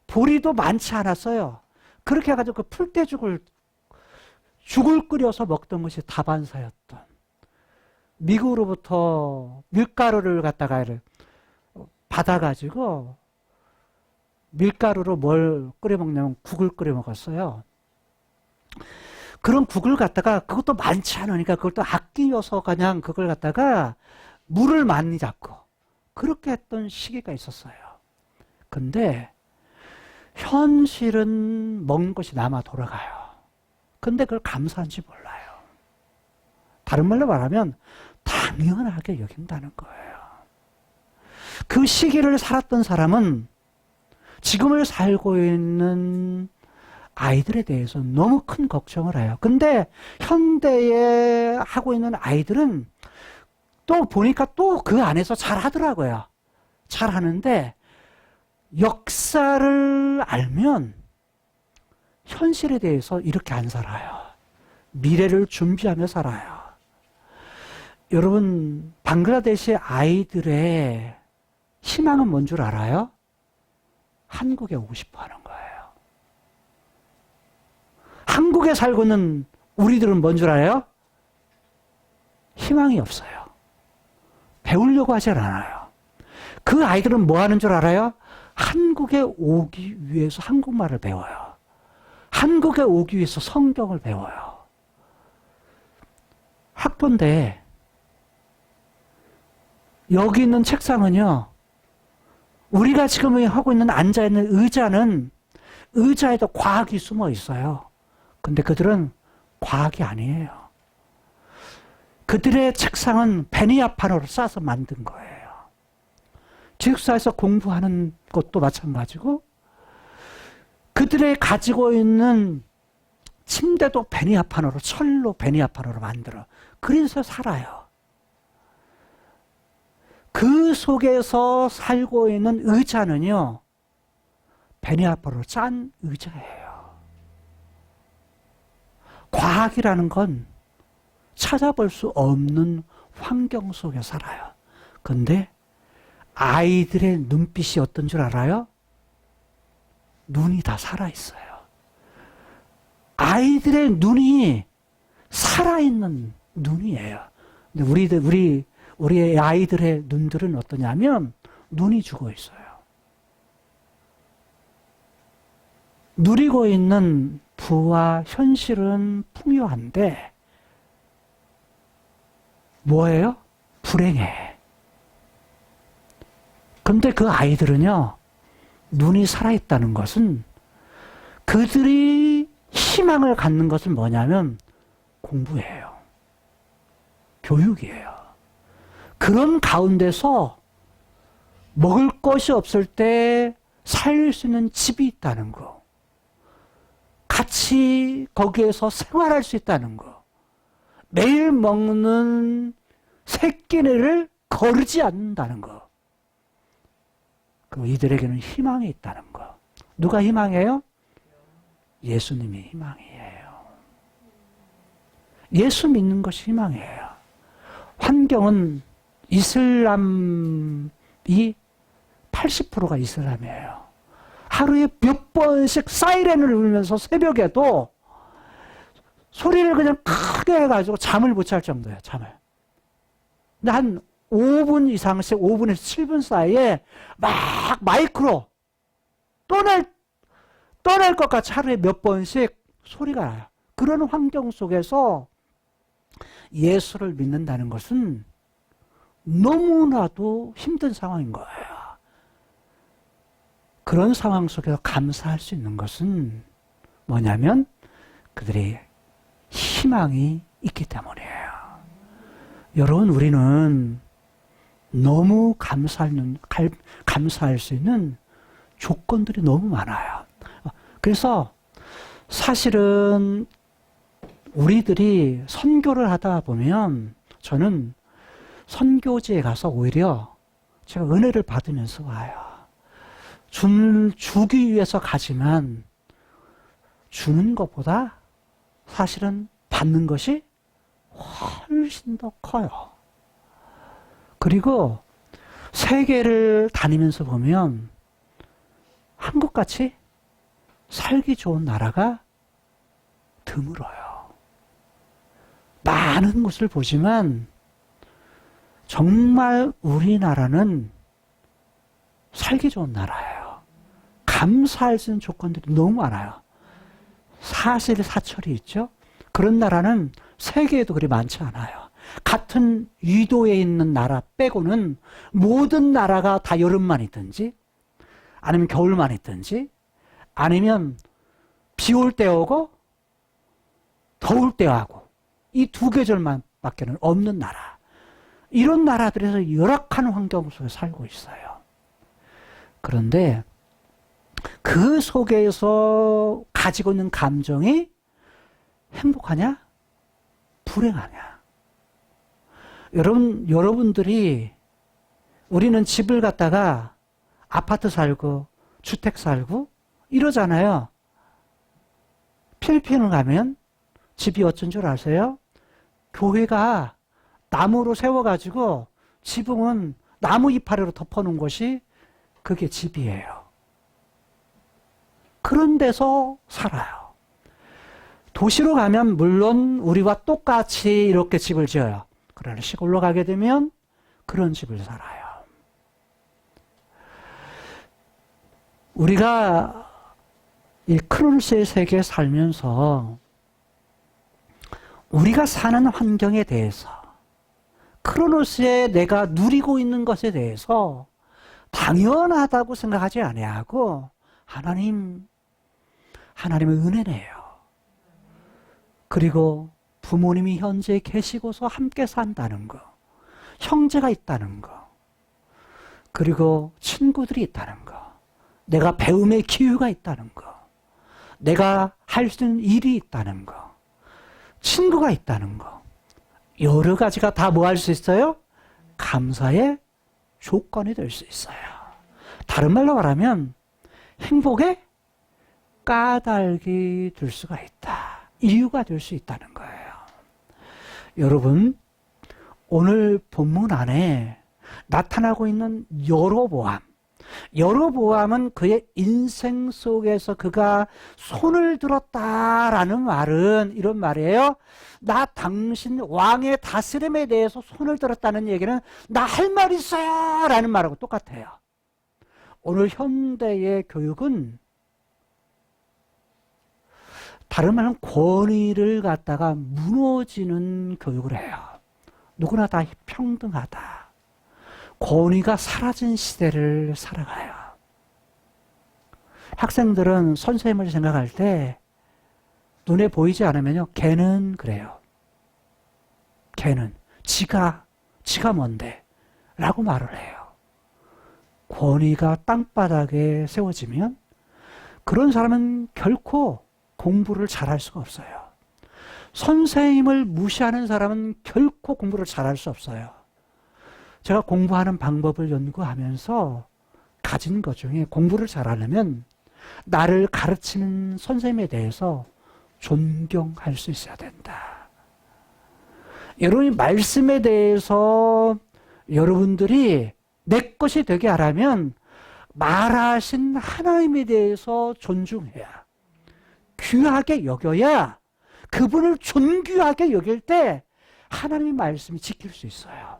보리도 많지 않았어요. 그렇게 해가지고 그 풀떼죽을 끓여서 먹던 것이 다반사였던, 미국으로부터 밀가루를 갖다가 받아가지고 밀가루로 뭘 끓여 먹냐면 국을 끓여 먹었어요. 그런 국을 갖다가, 그것도 많지 않으니까 그걸 또 아끼면서 그냥 그걸 갖다가 물을 많이 잡고 그렇게 했던 시기가 있었어요. 근데 현실은 먹는 것이 남아 돌아가요. 근데 그걸 감사한지 몰라요. 다른 말로 말하면 당연하게 여긴다는 거예요. 그 시기를 살았던 사람은 지금을 살고 있는 아이들에 대해서 너무 큰 걱정을 해요. 근데 현대에 하고 있는 아이들은 또 보니까 또 그 안에서 잘 하더라고요. 잘 하는데 역사를 알면 현실에 대해서 이렇게 안 살아요. 미래를 준비하며 살아요. 여러분, 방글라데시 아이들의 희망은 뭔 줄 알아요? 한국에 오고 싶어 하는 거예요. 한국에 살고 있는 우리들은 뭔 줄 알아요? 희망이 없어요. 배우려고 하질 않아요. 그 아이들은 뭐 하는 줄 알아요? 한국에 오기 위해서 한국말을 배워요. 한국에 오기 위해서 성경을 배워요. 학교인데 여기 있는 책상은요, 우리가 지금 하고 있는 앉아있는 의자는 의자에도 과학이 숨어 있어요. 근데 그들은 과학이 아니에요. 그들의 책상은 베니야판으로 싸서 만든 거예요. 기숙사에서 공부하는 것도 마찬가지고 그들의 가지고 있는 침대도 베니야판으로, 철로 베니야판으로 만들어. 그래서 살아요. 그 속에서 살고 있는 의자는요, 베니야판으로 짠 의자예요. 과학이라는 건 찾아볼 수 없는 환경 속에 살아요. 근데 아이들의 눈빛이 어떤 줄 알아요? 눈이 다 살아있어요. 아이들의 눈이 살아있는 눈이에요. 근데 우리 아이들의 눈들은 어떠냐면 눈이 죽어 있어요. 누리고 있는 부와 현실은 풍요한데 뭐예요? 불행해. 근데 그 아이들은요, 눈이 살아있다는 것은 그들이 희망을 갖는 것은 뭐냐면 공부예요. 교육이에요. 그런 가운데서 먹을 것이 없을 때 살 수 있는 집이 있다는 거. 같이 거기에서 생활할 수 있다는 거. 매일 먹는 새끼를 거르지 않는다는 거. 그 이들에게는 희망이 있다는 거. 누가 희망이에요? 예수님이 희망이에요. 예수 믿는 것이 희망이에요. 환경은 이슬람이 80%가 이슬람이에요. 하루에 몇 번씩 사이렌을 울면서 새벽에도 소리를 그냥 크게 해가지고 잠을 못 잘 정도예요. 잠을. 근데 한 5분 이상씩 5분에서 7분 사이에 막 마이크로 떠날 것 같이 하루에 몇 번씩 소리가 나요. 그런 환경 속에서 예수를 믿는다는 것은 너무나도 힘든 상황인 거예요. 그런 상황 속에서 감사할 수 있는 것은 뭐냐면 그들의 희망이 있기 때문이에요. 여러분, 우리는 너무 감사할 수 있는 조건들이 너무 많아요. 그래서 사실은 우리들이 선교를 하다 보면 저는 선교지에 가서 오히려 제가 은혜를 받으면서 와요. 주기 위해서 가지만 주는 것보다 사실은 받는 것이 훨씬 더 커요. 그리고 세계를 다니면서 보면 한국같이 살기 좋은 나라가 드물어요. 많은 곳을 보지만 정말 우리나라는 살기 좋은 나라예요. 감사할 수 있는 조건들이 너무 많아요. 사실사철이 있죠. 그런 나라는 세계에도 그리 많지 않아요. 같은 위도에 있는 나라 빼고는 모든 나라가 다 여름만 있든지 아니면 겨울만 있든지 아니면 비 올 때 오고 더울 때 하고 이 두 계절만 밖에는 없는 나라. 이런 나라들에서 열악한 환경 속에 살고 있어요. 그런데 그 속에서 가지고 있는 감정이 행복하냐? 불행하냐? 여러분들이 우리는 집을 갖다가 아파트 살고 주택 살고 이러잖아요. 필리핀을 가면 집이 어쩐 줄 아세요? 교회가 나무로 세워가지고 지붕은 나무 이파리로 덮어놓은 것이 그게 집이에요. 그런 데서 살아요. 도시로 가면 물론 우리와 똑같이 이렇게 집을 지어요. 그러나 시골로 가게 되면 그런 집을 살아요. 우리가 이 크로노스의 세계에 살면서 우리가 사는 환경에 대해서 크로노스에 내가 누리고 있는 것에 대해서 당연하다고 생각하지 아니하고 하나님의 은혜네요. 그리고 부모님이 현재 계시고서 함께 산다는 거, 형제가 있다는 거, 그리고 친구들이 있다는 거, 내가 배움의 기회가 있다는 거, 내가 할 수 있는 일이 있다는 거, 친구가 있다는 거, 여러 가지가 다 뭐 할 수 있어요? 감사의 조건이 될 수 있어요. 다른 말로 말하면 행복의 까닭이 될 수가 있다. 이유가 될 수 있다는 거예요. 여러분, 오늘 본문 안에 나타나고 있는 여로보암은 그의 인생 속에서 그가 손을 들었다라는 말은 이런 말이에요. 나 당신 왕의 다스림에 대해서 손을 들었다는 얘기는 나 할 말 있어요 라는 말하고 똑같아요. 오늘 현대의 교육은 다른 말은 권위를 갖다가 무너지는 교육을 해요. 누구나 다 평등하다. 권위가 사라진 시대를 살아가요. 학생들은 선생님을 생각할 때 눈에 보이지 않으면요, 걔는 그래요. 걔는 지가 뭔데? 라고 말을 해요. 권위가 땅바닥에 세워지면 그런 사람은 결코 공부를 잘할 수가 없어요. 선생님을 무시하는 사람은 결코 공부를 잘할 수 없어요. 제가 공부하는 방법을 연구하면서 가진 것 중에 공부를 잘하려면 나를 가르치는 선생님에 대해서 존경할 수 있어야 된다. 여러분이 말씀에 대해서 여러분들이 내 것이 되게 하려면 말하신 하나님에 대해서 존중해야, 귀하게 여겨야, 그분을 존귀하게 여길 때 하나님의 말씀이 지킬 수 있어요.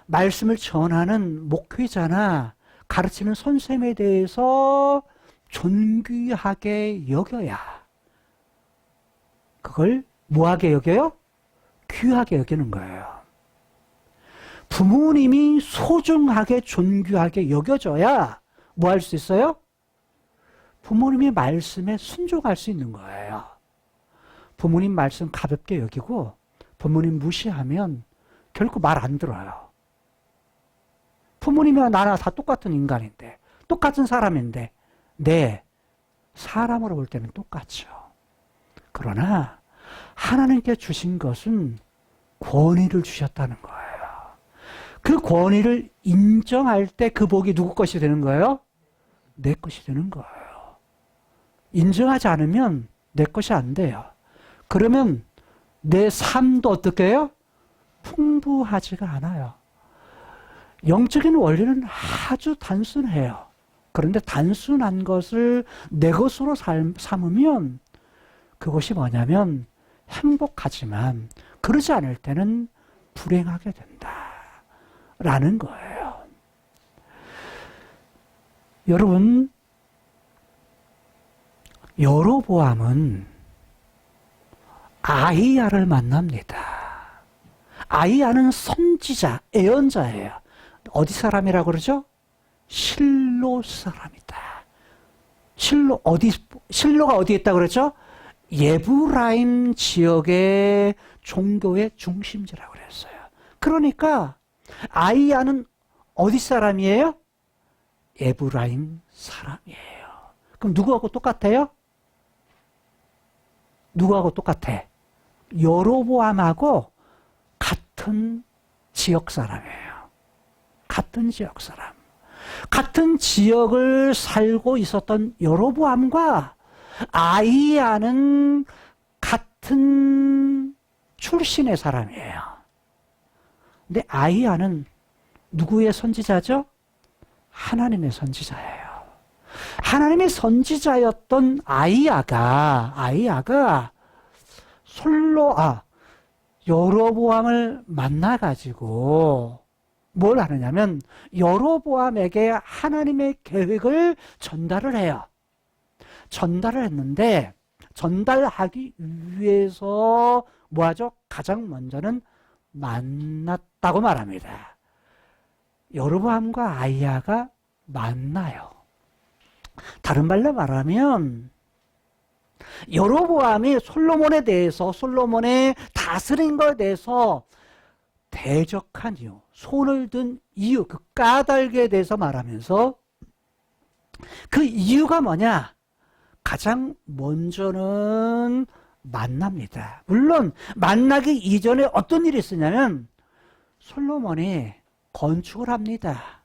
말씀을 전하는 목회자나 가르치는 선생님에 대해서 존귀하게 여겨야, 그걸 뭐하게 여겨요? 귀하게 여기는 거예요. 부모님이 소중하게 존귀하게 여겨져야 뭐 할 수 있어요? 부모님의 말씀에 순종할 수 있는 거예요. 부모님 말씀 가볍게 여기고 부모님 무시하면 결코 말 안 들어요. 부모님이나 나나 다 똑같은 인간인데, 똑같은 사람인데, 네, 사람으로 볼 때는 똑같죠. 그러나 하나님께 주신 것은 권위를 주셨다는 거예요. 그 권위를 인정할 때 그 복이 누구 것이 되는 거예요? 내 것이 되는 거예요. 인정하지 않으면 내 것이 안 돼요. 그러면 내 삶도 어떻게 해요? 풍부하지가 않아요. 영적인 원리는 아주 단순해요. 그런데 단순한 것을 내 것으로 삼으면 그것이 뭐냐면 행복하지만 그러지 않을 때는 불행하게 된다라는 거예요. 여러분, 여로보암은 아히야를 만납니다. 아히야는 선지자, 예언자예요. 어디 사람이라고 그러죠? 실로 사람이다. 실로가 어디에 있다고 그랬죠? 예브라임 지역의 종교의 중심지라고 그랬어요. 그러니까 아히야는 어디 사람이에요? 에브라임 사람이에요. 그럼 누구하고 똑같아요? 누구하고 똑같아? 여로보암하고 같은 지역 사람이에요. 같은 지역 사람. 같은 지역을 살고 있었던 여로보암과 아히야는 같은 출신의 사람이에요. 근데 아히야는 누구의 선지자죠? 하나님의 선지자예요. 하나님의 선지자였던 아히야가 여로보암을 만나가지고 뭘 하느냐면 여로보암에게 하나님의 계획을 전달을 해요. 전달을 했는데 전달하기 위해서 뭐하죠? 가장 먼저는 만났다고 말합니다. 여로보암과 아히야가 만나요. 다른 말로 말하면 여로보암이 솔로몬에 대해서 솔로몬의 다스린 것에 대해서 대적한 이유, 손을 든 이유, 그 까닭에 대해서 말하면서 그 이유가 뭐냐? 가장 먼저는 만납니다. 물론 만나기 이전에 어떤 일이 있었냐면 솔로몬이 건축을 합니다.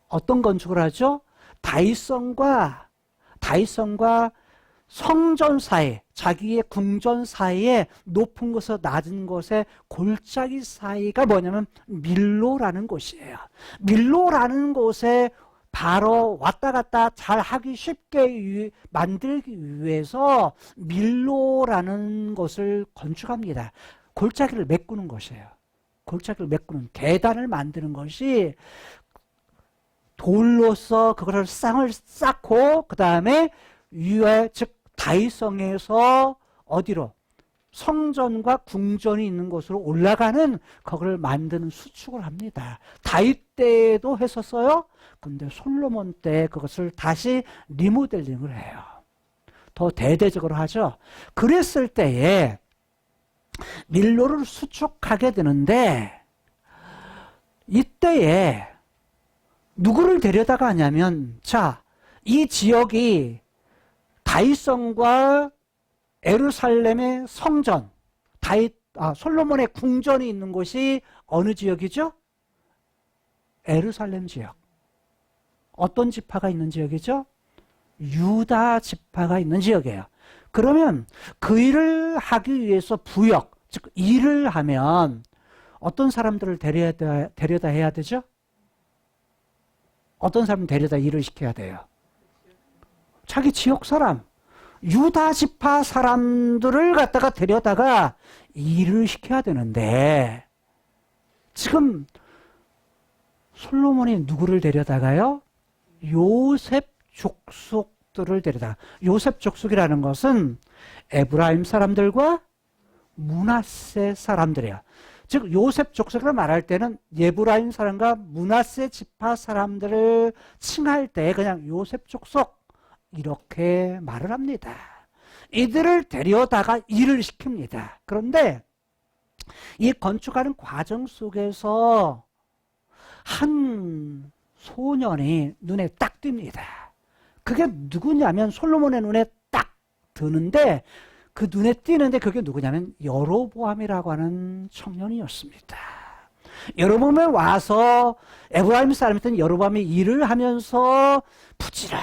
어떤 건축을 하죠? 다윗성과 성전 사이, 자기의 궁전 사이에 높은 곳에서 낮은 곳에 골짜기 사이가 뭐냐면 밀로라는 곳이에요. 밀로라는 곳에 바로 왔다 갔다 잘 하기 쉽게 만들기 위해서 밀로라는 곳을 건축합니다. 골짜기를 메꾸는 것이에요. 골짜기를 메꾸는 계단을 만드는 것이 돌로서 그거를 쌍을 쌓고 그 다음에 위에 즉 다윗성에서 어디로 성전과 궁전이 있는 곳으로 올라가는 그걸 만드는 수축을 합니다. 다윗 때에도 했었어요. 근데 솔로몬 때 그것을 다시 리모델링을 해요. 더 대대적으로 하죠. 그랬을 때에 밀로를 수축하게 되는데 이때에 누구를 데려다가 하냐면 이 지역이 다윗성과 예루살렘의 성전, 솔로몬의 궁전이 있는 곳이 어느 지역이죠? 예루살렘 지역. 어떤 지파가 있는 지역이죠? 유다 지파가 있는 지역이에요. 그러면 그 일을 하기 위해서 부역, 즉 일을 하면 어떤 사람들을 데려다 해야 되죠? 어떤 사람 데려다 일을 시켜야 돼요? 자기 지역 사람, 유다 지파 사람들을 갖다가 데려다가 일을 시켜야 되는데 지금 솔로몬이 누구를 데려다가요? 요셉 족속들을 데려다. 요셉 족속이라는 것은 에브라임 사람들과 므낫세 사람들이에요. 즉 요셉 족속을 말할 때는 에브라임 사람과 므낫세 지파 사람들을 칭할 때 그냥 요셉 족속 이렇게 말을 합니다. 이들을 데려다가 일을 시킵니다. 그런데 이 건축하는 과정 속에서 한 소년이 눈에 딱 띕니다. 그게 누구냐면 솔로몬의 눈에 딱 드는데 그 눈에 띄는데 그게 누구냐면 여로보암이라고 하는 청년이었습니다. 여로보암에 와서 에브라임 사람이었던 여로보암이 일을 하면서 부지런히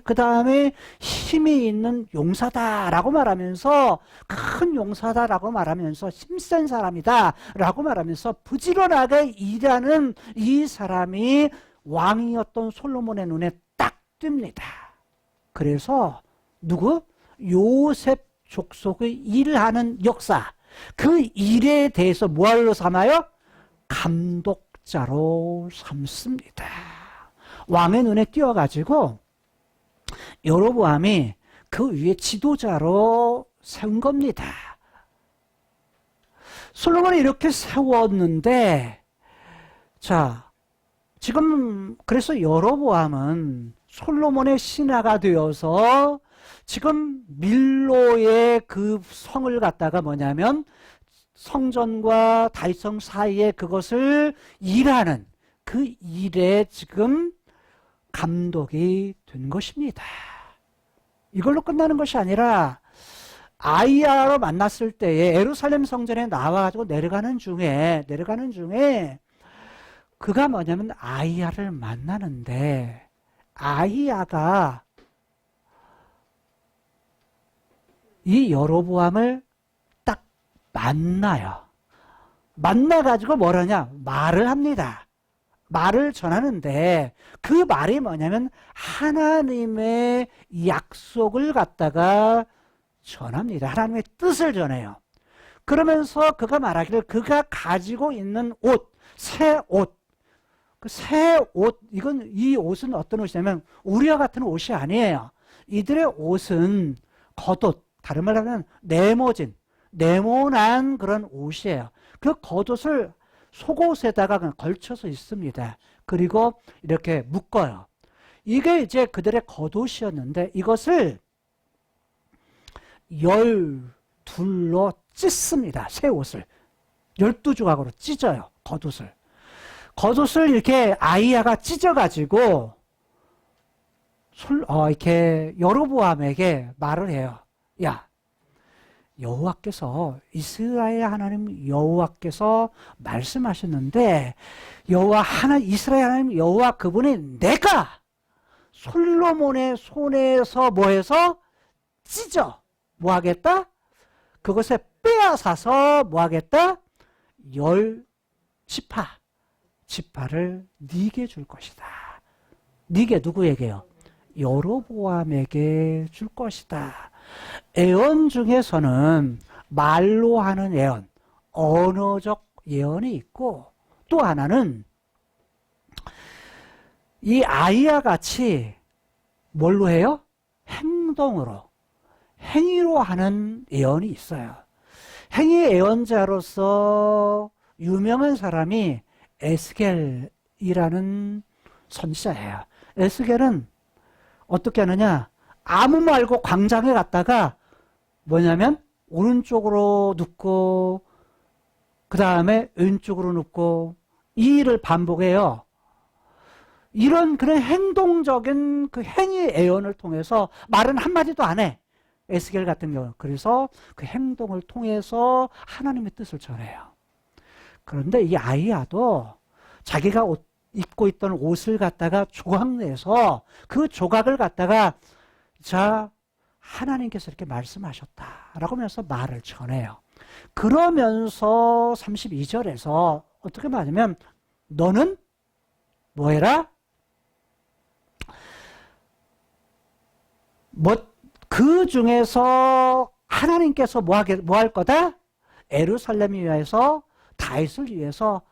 그 다음에 힘이 있는 용사다라고 말하면서 큰 용사다라고 말하면서 힘센 사람이다라고 말하면서 부지런하게 일하는 이 사람이 왕이었던 솔로몬의 눈에 딱 띕니다. 그래서 누구? 요셉 족속의 일을 하는 역사, 그 일에 대해서 뭐하러 삼아요? 감독자로 삼습니다. 왕의 눈에 띄어가지고 여로보암이 그 위에 지도자로 세운 겁니다. 솔로몬이 이렇게 세웠는데 지금 그래서 여로보암은 솔로몬의 신하가 되어서 지금 밀로의 그 성을 갖다가 뭐냐면 성전과 다윗성 사이에 그것을 일하는 그 일에 지금 감독이 된 것입니다. 이걸로 끝나는 것이 아니라 아이야로 만났을 때에 예루살렘 성전에 나와가지고 내려가는 중에 그가 뭐냐면 아이야를 만나는데 아이야가 이 여로보암을 딱 만나요. 만나가지고 뭐라냐? 말을 합니다. 말을 전하는데 그 말이 뭐냐면 하나님의 약속을 갖다가 전합니다. 하나님의 뜻을 전해요. 그러면서 그가 말하기를 그가 가지고 있는 옷, 새 옷, 그 새 옷, 이 옷은 어떤 옷이냐면 우리와 같은 옷이 아니에요. 이들의 옷은 겉옷, 다른 말로 하면 네모난 그런 옷이에요. 그 겉옷을 속옷에다가 그냥 걸쳐서 있습니다. 그리고 이렇게 묶어요. 이게 이제 그들의 겉옷이었는데 이것을 12로 찢습니다. 새 옷을 12조각으로 찢어요. 겉옷을 이렇게 아이야가 찢어가지고 이렇게 여로보암에게 말을 해요. 야, 여호와께서 이스라엘 하나님 여호와께서 말씀하셨는데 이스라엘 하나님 여호와 그분이 내가 솔로몬의 손에서 뭐해서 찢어 뭐하겠다? 그것에 빼앗아서 뭐하겠다? 10지파를 네게 줄 것이다. 네게 누구에게요? 여로보암에게 줄 것이다. 예언 중에서는 말로 하는 예언, 언어적 예언이 있고 또 하나는 이 아이야 같이 뭘로 해요? 행위로 하는 예언이 있어요. 행위 예언자로서 유명한 사람이 에스겔이라는 선지자예요. 에스겔은 어떻게 하느냐? 아무 말고 광장에 갔다가 뭐냐면 오른쪽으로 눕고 그 다음에 왼쪽으로 눕고 이 일을 반복해요. 이런 그런 행동적인 그 행위 예언을 통해서 말은 한마디도 안 해. 에스겔 같은 경우. 그래서 그 행동을 통해서 하나님의 뜻을 전해요. 그런데 이 아이야도 자기가 입고 있던 옷을 갖다가 조각내서 그 조각을 갖다가 자, 하나님께서 이렇게 말씀하셨다라고 하면서 말을 전해요. 그러면서 32절에서 어떻게 말하냐면 너는 뭐 해라? 그 중에서 하나님께서 뭐 할 거다? 예루살렘을 위해서 다윗을 위해서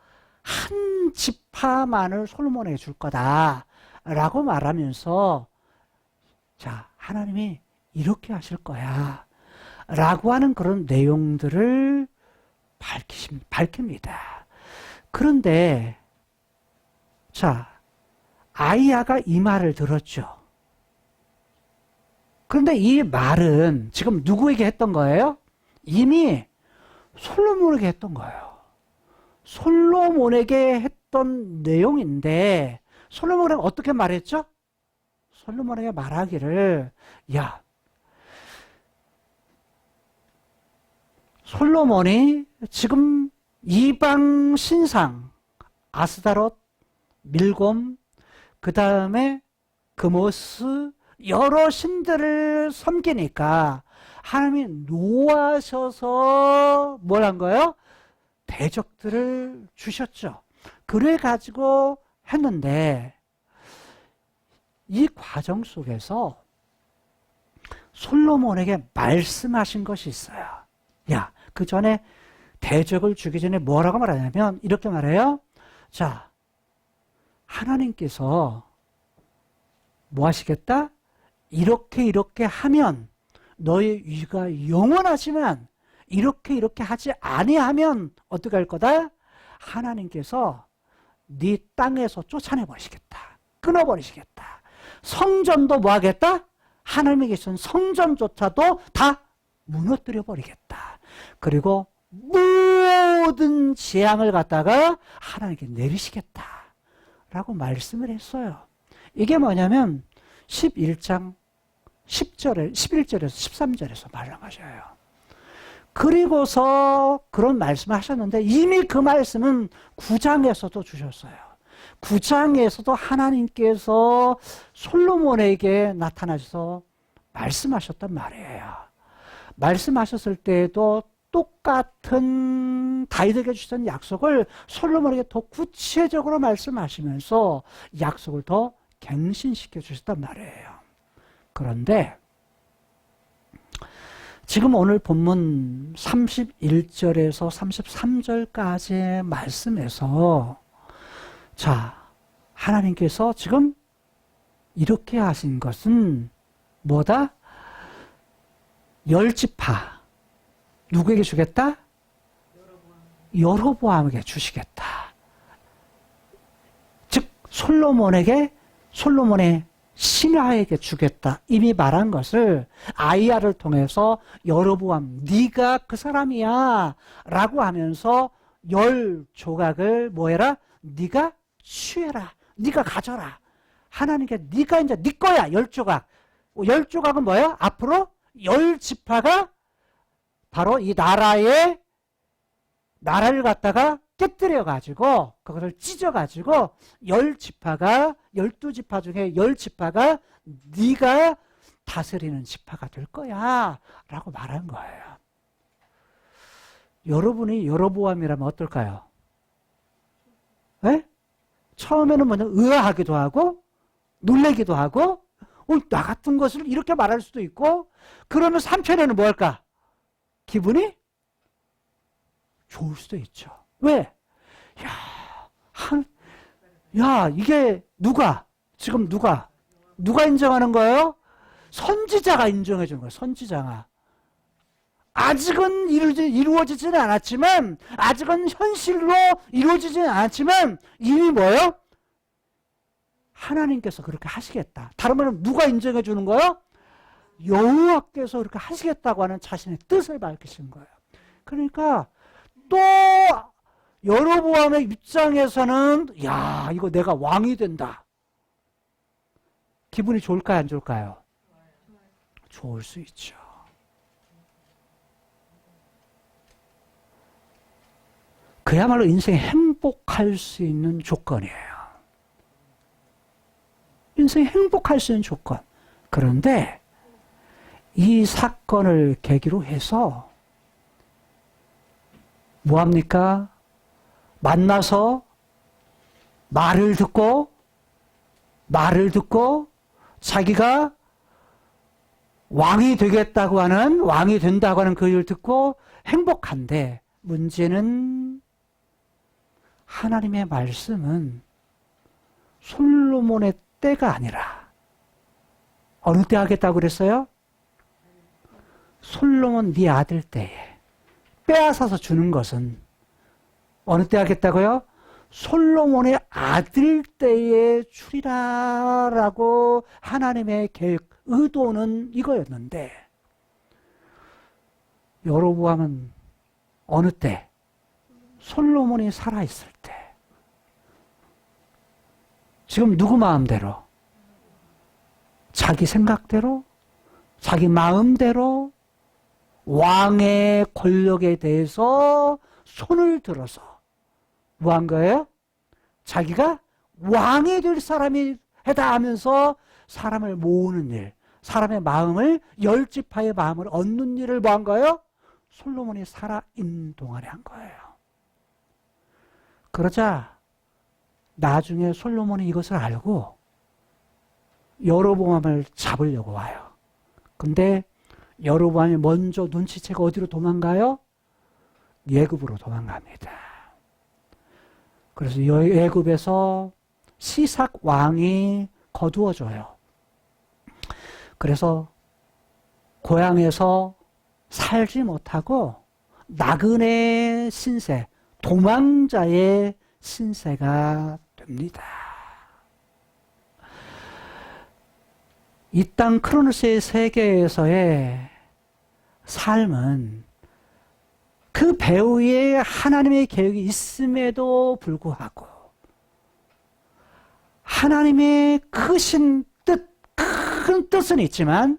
한 지파만을 솔로몬에게 줄 거다라고 말하면서 자, 하나님이 이렇게 하실 거야 라고 하는 그런 내용들을 밝힙니다. 그런데 자, 아이야가 이 말을 들었죠. 그런데 이 말은 지금 누구에게 했던 거예요? 이미 솔로몬에게 했던 거예요. 솔로몬에게 했던 내용인데 솔로몬은 어떻게 말했죠? 솔로몬에게 말하기를 야, 솔로몬이 지금 이방 신상 아스다롯, 밀곰, 그 다음에 그모스 여러 신들을 섬기니까 하나님이 노하셔서 뭘 한 거예요? 대적들을 주셨죠. 그래가지고 했는데 이 과정 속에서 솔로몬에게 말씀하신 것이 있어요. 야, 그 전에 대적을 주기 전에 뭐라고 말하냐면 이렇게 말해요. 자, 하나님께서 뭐 하시겠다? 이렇게 하면 너의 위가 영원하지만 이렇게 하지 아니하면 어떻게 할 거다? 하나님께서 네 땅에서 쫓아내 버리시겠다. 끊어버리시겠다. 성전도 뭐 하겠다? 하나님이 계신 성전조차도 다 무너뜨려 버리겠다. 그리고 모든 재앙을 갖다가 하나님께 내리시겠다. 라고 말씀을 했어요. 이게 뭐냐면 11장 11절에서 13절에서 말씀하셔요. 그리고서 그런 말씀을 하셨는데 이미 그 말씀은 9장에서도 주셨어요. 9장에서도 하나님께서 솔로몬에게 나타나셔서 말씀하셨단 말이에요. 말씀하셨을 때에도 똑같은 다윗에게 주셨던 약속을 솔로몬에게 더 구체적으로 말씀하시면서 약속을 더 갱신시켜 주셨단 말이에요. 그런데 지금 오늘 본문 31절에서 33절까지의 말씀에서 자, 하나님께서 지금 이렇게 하신 것은 뭐다? 10지파 누구에게 주겠다? 여로보암에게 주시겠다. 즉 솔로몬의 신하에게 주겠다. 이미 말한 것을 아이야를 통해서 여로보암 네가 그 사람이야 라고 하면서 10조각을 뭐해라? 네가 취해라. 네가 가져라. 하나님께 네가 이제 네 거야. 10조각. 10조각은 뭐예요? 앞으로 10지파가 바로 이 나라를 갖다가 깨뜨려 가지고 그것을 찢어 가지고 10지파가 12지파 중에 10지파가 네가 다스리는 지파가 될 거야 라고 말한 거예요. 여러분이 여로보암이라면 어떨까요? 네? 처음에는 뭐냐 의아하기도 하고 놀라기도 하고 나 같은 것을 이렇게 말할 수도 있고 그러면 3편에는 뭐 할까? 기분이 좋을 수도 있죠. 왜? 이게 지금 누가 인정하는 거예요? 선지자가 인정해 주는 거예요. 선지자가. 아직은 이루어지지는 않았지만, 아직은 현실로 이루어지지는 않았지만, 이미 뭐예요? 하나님께서 그렇게 하시겠다. 다른 말은 누가 인정해 주는 거예요? 여호와께서 그렇게 하시겠다고 하는 자신의 뜻을 밝히신 거예요. 그러니까 또 여로보암의 입장에서는 이거 내가 왕이 된다. 기분이 좋을까요? 안 좋을까요? 좋을 수 있죠. 그야말로 인생에 행복할 수 있는 조건이에요. 인생에 행복할 수 있는 조건. 그런데 이 사건을 계기로 해서 뭐합니까? 만나서 말을 듣고 자기가 왕이 된다고 하는 그 일을 듣고 행복한데 문제는 하나님의 말씀은 솔로몬의 때가 아니라 어느 때 하겠다고 그랬어요? 솔로몬 네 아들 때에 빼앗아서 주는 것은 어느 때 하겠다고요? 솔로몬의 아들 때에 주리라라고 하나님의 계획, 의도는 이거였는데 여로보암은 어느 때? 솔로몬이 살아있을 때. 지금 누구 마음대로? 자기 생각대로? 자기 마음대로? 왕의 권력에 대해서 손을 들어서 뭐 한 거예요? 자기가 왕이 될 사람이 해다 하면서 사람을 모으는 일, 사람의 마음을 10지파의 마음을 얻는 일을 뭐 한 거예요? 솔로몬이 살아있는 동안에 한 거예요. 그러자 나중에 솔로몬이 이것을 알고 여로보암을 잡으려고 와요. 근데 여로보암이 먼저 눈치채고 어디로 도망가요? 예굽으로 도망갑니다. 그래서 예굽에서 시삭 왕이 거두어져요. 그래서 고향에서 살지 못하고 나그네 신세, 도망자의 신세가 됩니다. 이 땅 크로노스의 세계에서의 삶은 그 배후에 하나님의 계획이 있음에도 불구하고 하나님의 크신 뜻, 큰 뜻은 있지만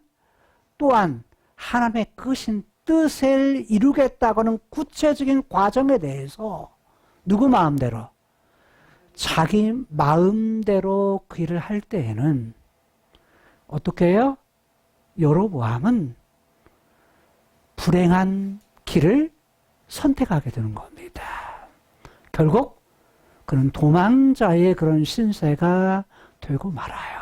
또한 하나님의 크신 뜻을 이루겠다고는 구체적인 과정에 대해서 누구 마음대로? 자기 마음대로 그 일을 할 때에는 어떻게 해요? 여로보암은 불행한 길을 선택하게 되는 겁니다. 결국 그는 도망자의 그런 신세가 되고 말아요.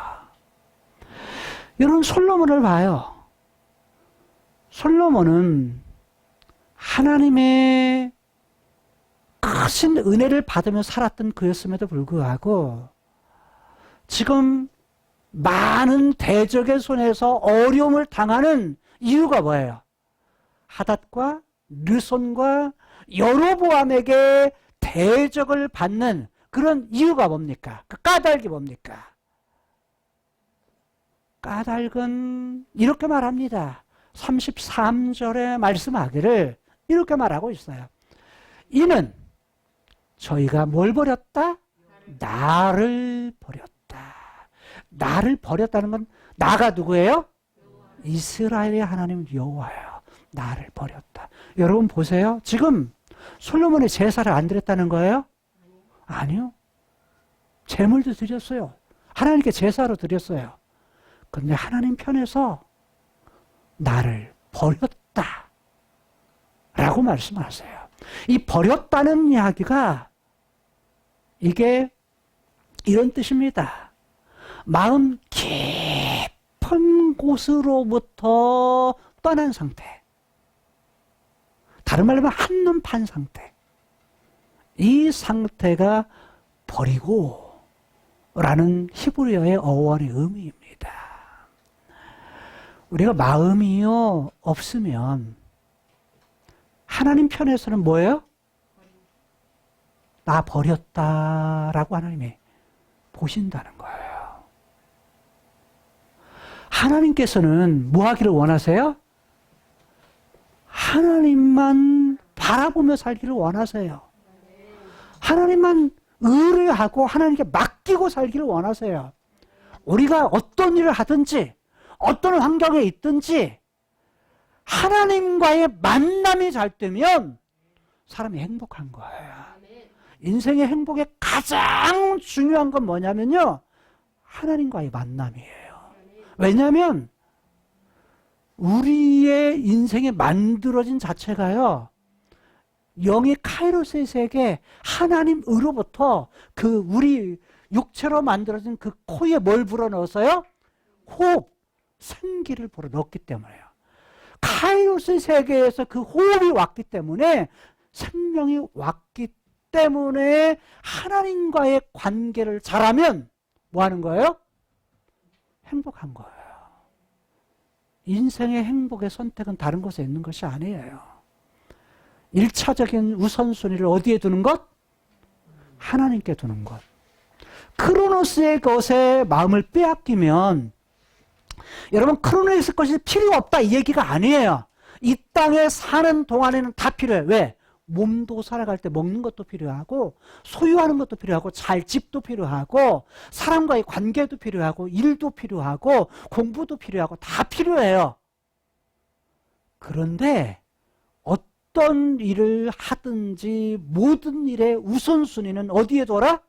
여러분, 솔로몬을 봐요. 솔로몬은 하나님의 크신 은혜를 받으며 살았던 그였음에도 불구하고 지금 많은 대적의 손에서 어려움을 당하는 이유가 뭐예요? 하닷과 르손과 여로보암에게 대적을 받는 그런 이유가 뭡니까? 그 까닭이 뭡니까? 까닭은 이렇게 말합니다. 33절에 말씀하기를 이렇게 말하고 있어요. 이는 저희가 뭘 버렸다? 나를 버렸다. 나를 버렸다는 건 나가 누구예요? 이스라엘의 하나님 여호와예요. 나를 버렸다. 여러분 보세요. 지금 솔로몬의 제사를 안 드렸다는 거예요? 아니요. 제물도 드렸어요. 하나님께 제사로 드렸어요. 근데 하나님 편에서 나를 버렸다 라고 말씀하세요. 이 버렸다는 이야기가 이게 이런 뜻입니다. 마음 깊은 곳으로부터 떠난 상태. 다른 말로 하면 한눈 판 상태. 이 상태가 버리고 라는 히브리어의 어원의 의미입니다. 우리가 마음이요 없으면 하나님 편에서는 뭐예요? 나 버렸다라고 하나님이 보신다는 거예요. 하나님께서는 뭐 하기를 원하세요? 하나님만 바라보며 살기를 원하세요. 하나님만 의뢰하고 하나님께 맡기고 살기를 원하세요. 우리가 어떤 일을 하든지 어떤 환경에 있든지 하나님과의 만남이 잘 되면 사람이 행복한 거예요. 인생의 행복의 가장 중요한 건 뭐냐면요, 하나님과의 만남이에요. 왜냐하면 우리의 인생이 만들어진 자체가요, 영의 카이로스의 세계, 하나님으로부터 그 우리 육체로 만들어진 그 코에 뭘 불어넣어서요? 호흡, 생기를 불어넣었기 때문에요. 카이로스의 세계에서 그 호흡이 왔기 때문에, 생명이 왔기 때문에 하나님과의 관계를 잘하면 뭐 하는 거예요? 행복한 거예요. 인생의 행복의 선택은 다른 곳에 있는 것이 아니에요. 1차적인 우선순위를 어디에 두는 것? 하나님께 두는 것. 크로노스의 것에 마음을 빼앗기면, 여러분, 크로노스의 것이 필요 없다 이 얘기가 아니에요. 이 땅에 사는 동안에는 다 필요해요. 왜? 몸도 살아갈 때 먹는 것도 필요하고, 소유하는 것도 필요하고, 잘 집도 필요하고, 사람과의 관계도 필요하고, 일도 필요하고, 공부도 필요하고, 다 필요해요. 그런데 어떤 일을 하든지 모든 일의 우선순위는 어디에 둬라?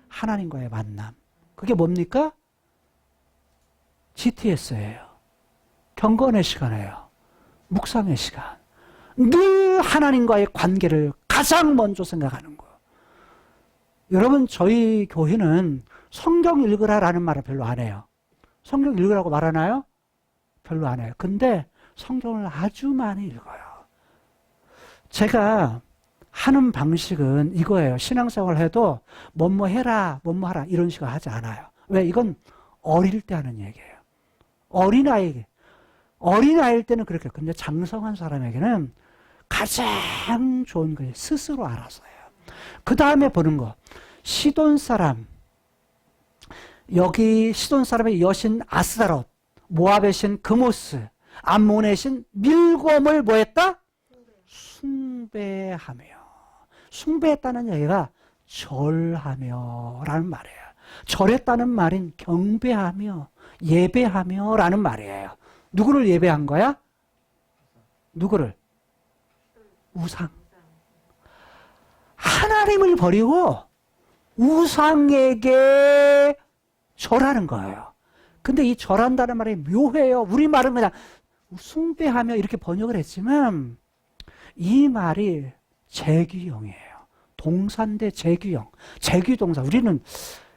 하나님과의 만남. 그게 뭡니까? GTS예요. 경건의 시간이에요. 묵상의 시간. 늘 하나님과의 관계를 가장 먼저 생각하는 거예요. 여러분, 저희 교회는 성경 읽으라라는 말을 별로 안 해요. 성경 읽으라고 말하나요? 별로 안 해요. 근데 성경을 아주 많이 읽어요. 제가 하는 방식은 이거예요. 신앙생활 해도 뭐뭐 해라, 뭐뭐 하라 이런 식으로 하지 않아요. 왜? 이건 어릴 때 하는 얘기예요. 어린아이일 때는 그렇게. 근데 장성한 사람에게는 가장 좋은 거예요. 스스로 알아서 해요. 그 다음에 보는 거. 시돈 사람. 여기 시돈 사람의 여신 아스다롯, 모압의 신 그모스, 암몬의 신 밀곰을 뭐 했다? 숭배하며. 숭배했다는 얘기가 절하며 라는 말이에요. 절했다는 말인 경배하며, 예배하며 라는 말이에요. 누구를 예배한 거야? 누구를? 우상. 하나님을 버리고 우상에게 절하는 거예요. 근데 이 절한다는 말이 묘해요. 우리말은 그냥 숭배하며 이렇게 번역을 했지만 이 말이 재규형이에요. 동사인데 재규형. 재규동사. 우리는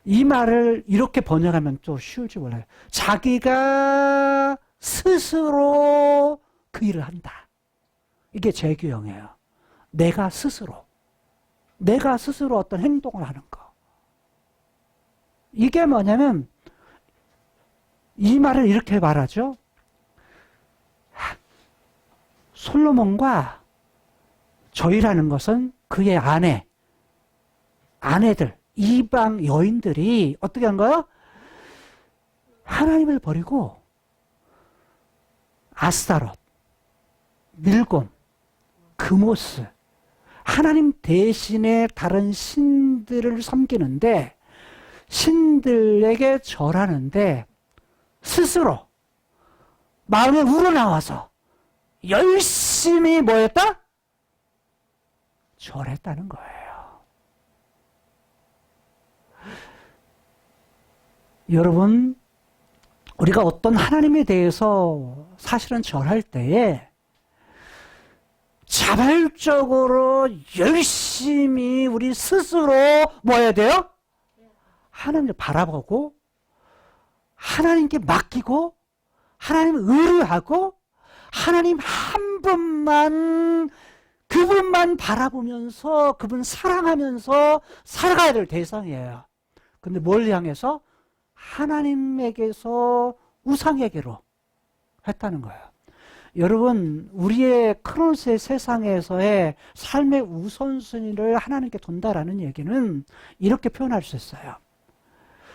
이 말을 이렇게 번역하면 또 쉬울지 몰라요. 자기가 스스로 그 일을 한다. 이게 재규형이에요. 내가 스스로 어떤 행동을 하는 거. 이게 뭐냐면 이 말을 이렇게 말하죠. 솔로몬과 저희라는 것은 그의 아내들, 이방 여인들이 어떻게 한 거예요? 하나님을 버리고 아스타롯, 밀곰, 그모스, 하나님 대신에 다른 신들을 섬기는데 신들에게 절하는데 스스로 마음에 우러나와서 열심히 뭐했다? 절했다는 거예요. 여러분, 우리가 어떤 하나님에 대해서 사실은 절할 때에 자발적으로 열심히 우리 스스로 뭐 해야 돼요? 하나님을 바라보고 하나님께 맡기고 하나님을 의뢰하고 하나님 한 분만 그분만 바라보면서 그분 사랑하면서 살아가야 될 대상이에요. 근데 뭘 향해서? 하나님에게서 우상에게로 했다는 거예요. 여러분, 우리의 크로스의 세상에서의 삶의 우선순위를 하나님께 둔다라는 얘기는 이렇게 표현할 수 있어요.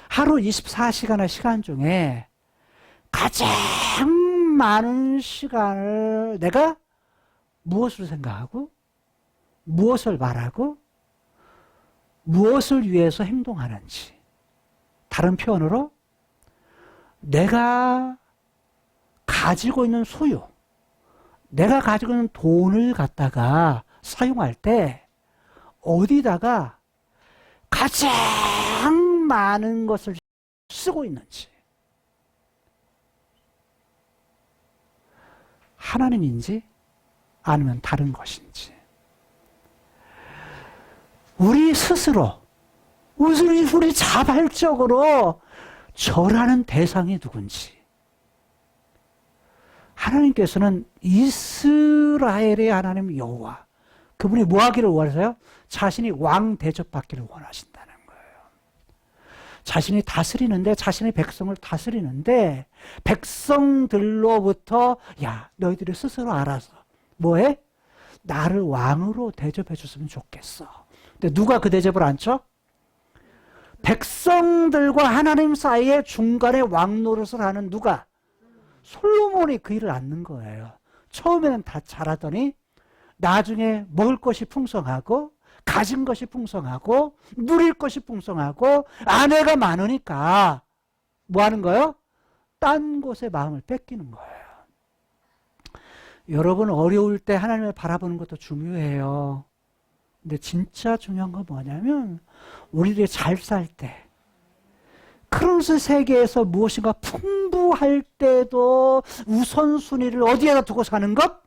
하루 24시간의 시간 중에 가장 많은 시간을 내가 무엇을 생각하고 무엇을 말하고 무엇을 위해서 행동하는지, 다른 표현으로 내가 가지고 있는 소유, 내가 가지고 있는 돈을 갖다가 사용할 때 어디다가 가장 많은 것을 쓰고 있는지, 하나님인지 아니면 다른 것인지, 우리 스스로 우리 자발적으로 절하는 대상이 누군지. 하나님께서는 이스라엘의 하나님 여호와, 그분이 뭐 하기를 원하세요? 자신이 왕 대접받기를 원하신다는 거예요. 자신이 다스리는데, 자신의 백성을 다스리는데 백성들로부터 야, 너희들이 스스로 알아서 뭐해? 나를 왕으로 대접해 줬으면 좋겠어. 근데 누가 그 대접을 안죠? 백성들과 하나님 사이에 중간에 왕 노릇을 하는 누가? 솔로몬이 그 일을 안는 거예요. 처음에는 다 잘하더니 나중에 먹을 것이 풍성하고 가진 것이 풍성하고 누릴 것이 풍성하고 아내가 많으니까 뭐 하는 거예요? 딴 곳에 마음을 뺏기는 거예요. 여러분, 어려울 때 하나님을 바라보는 것도 중요해요. 근데 진짜 중요한 건 뭐냐면 우리들이 잘 살 때, 크로스 세계에서 무엇인가 풍부할 때도 우선순위를 어디에다 두고 사는 것?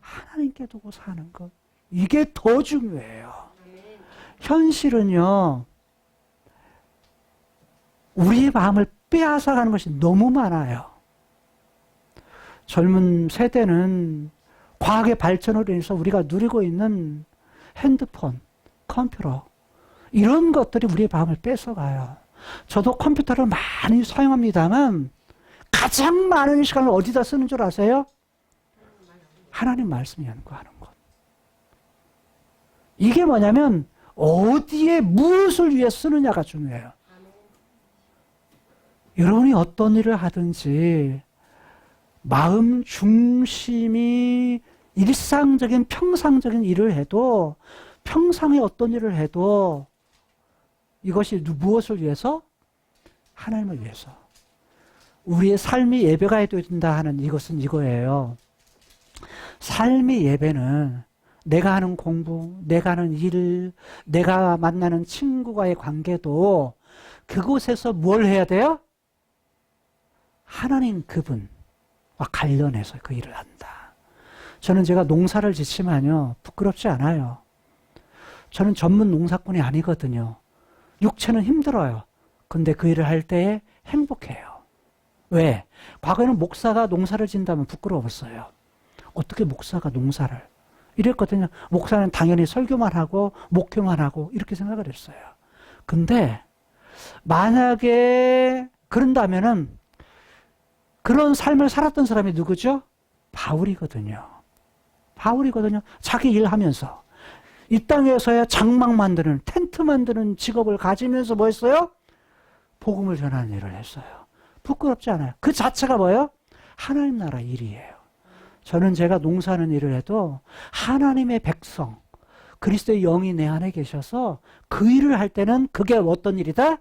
하나님께 두고 사는 것. 이게 더 중요해요. 현실은요, 우리의 마음을 빼앗아가는 것이 너무 많아요. 젊은 세대는 과학의 발전으로 인해서 우리가 누리고 있는 핸드폰, 컴퓨터, 이런 것들이 우리의 마음을 뺏어가요. 저도 컴퓨터를 많이 사용합니다만 가장 많은 시간을 어디다 쓰는 줄 아세요? 하나님 말씀 연구하는 것. 이게 뭐냐면 어디에 무엇을 위해 쓰느냐가 중요해요. 여러분이 어떤 일을 하든지 마음 중심이 일상적인 평상적인 일을 해도, 평상에 어떤 일을 해도 이것이 무엇을 위해서? 하나님을 위해서. 우리의 삶이 예배가 된다 하는 이것은 이거예요. 삶의 예배는 내가 하는 공부, 내가 하는 일, 내가 만나는 친구와의 관계도 그곳에서 뭘 해야 돼요? 하나님 그분과 관련해서 그 일을 한다. 저는 제가 농사를 짓지만요, 부끄럽지 않아요. 저는 전문 농사꾼이 아니거든요. 육체는 힘들어요. 근데 그 일을 할 때에 행복해요. 왜? 과거에는 목사가 농사를 짓는다면 부끄러웠어요. 어떻게 목사가 농사를? 이랬거든요. 목사는 당연히 설교만 하고 목회만 하고 이렇게 생각을 했어요. 근데 만약에 그런다면은 그런 삶을 살았던 사람이 누구죠? 바울이거든요. 바울이거든요. 자기 일하면서 이 땅에서야 장막 만드는, 텐트 만드는 직업을 가지면서 뭐 했어요? 복음을 전하는 일을 했어요. 부끄럽지 않아요. 그 자체가 뭐예요? 하나님 나라 일이에요. 저는 제가 농사하는 일을 해도 하나님의 백성, 그리스도의 영이 내 안에 계셔서 그 일을 할 때는 그게 어떤 일이다?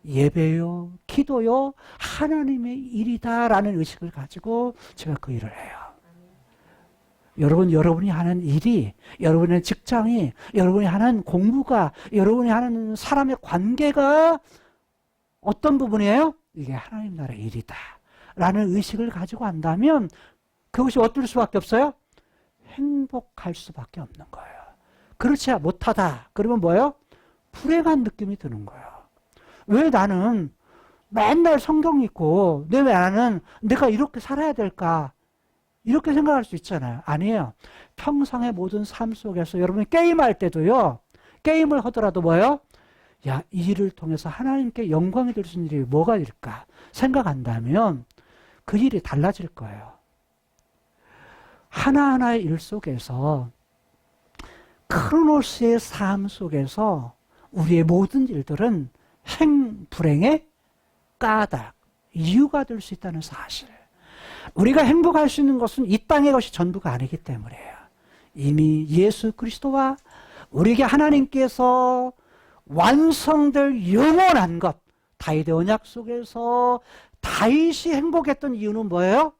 예배요, 기도요, 하나님의 일이다라는 의식을 가지고 제가 그 일을 해요. 여러분이 하는 일이, 여러분의 직장이, 여러분이 하는 공부가, 여러분이 하는 사람의 관계가 어떤 부분이에요? 이게 하나님 나라의 일이다 라는 의식을 가지고 한다면 그것이 어떨 수밖에 없어요? 행복할 수밖에 없는 거예요. 그렇지 못하다 그러면 뭐예요? 불행한 느낌이 드는 거예요. 왜 나는 맨날 성경 읽고 왜 나는 내가 이렇게 살아야 될까? 이렇게 생각할 수 있잖아요. 아니에요. 평상의 모든 삶 속에서 여러분이 게임할 때도요, 게임을 하더라도 뭐예요? 야, 이 일을 통해서 하나님께 영광이 될 수 있는 일이 뭐가 될까 생각한다면 그 일이 달라질 거예요. 하나하나의 일 속에서, 크로노스의 삶 속에서 우리의 모든 일들은 불행의 까닭, 이유가 될 수 있다는 사실. 우리가 행복할 수 있는 것은 이 땅의 것이 전부가 아니기 때문이에요. 이미 예수 그리스도와 우리에게 하나님께서 완성될 영원한 것, 다윗의 언약 속에서 다윗이 행복했던 이유는 뭐예요?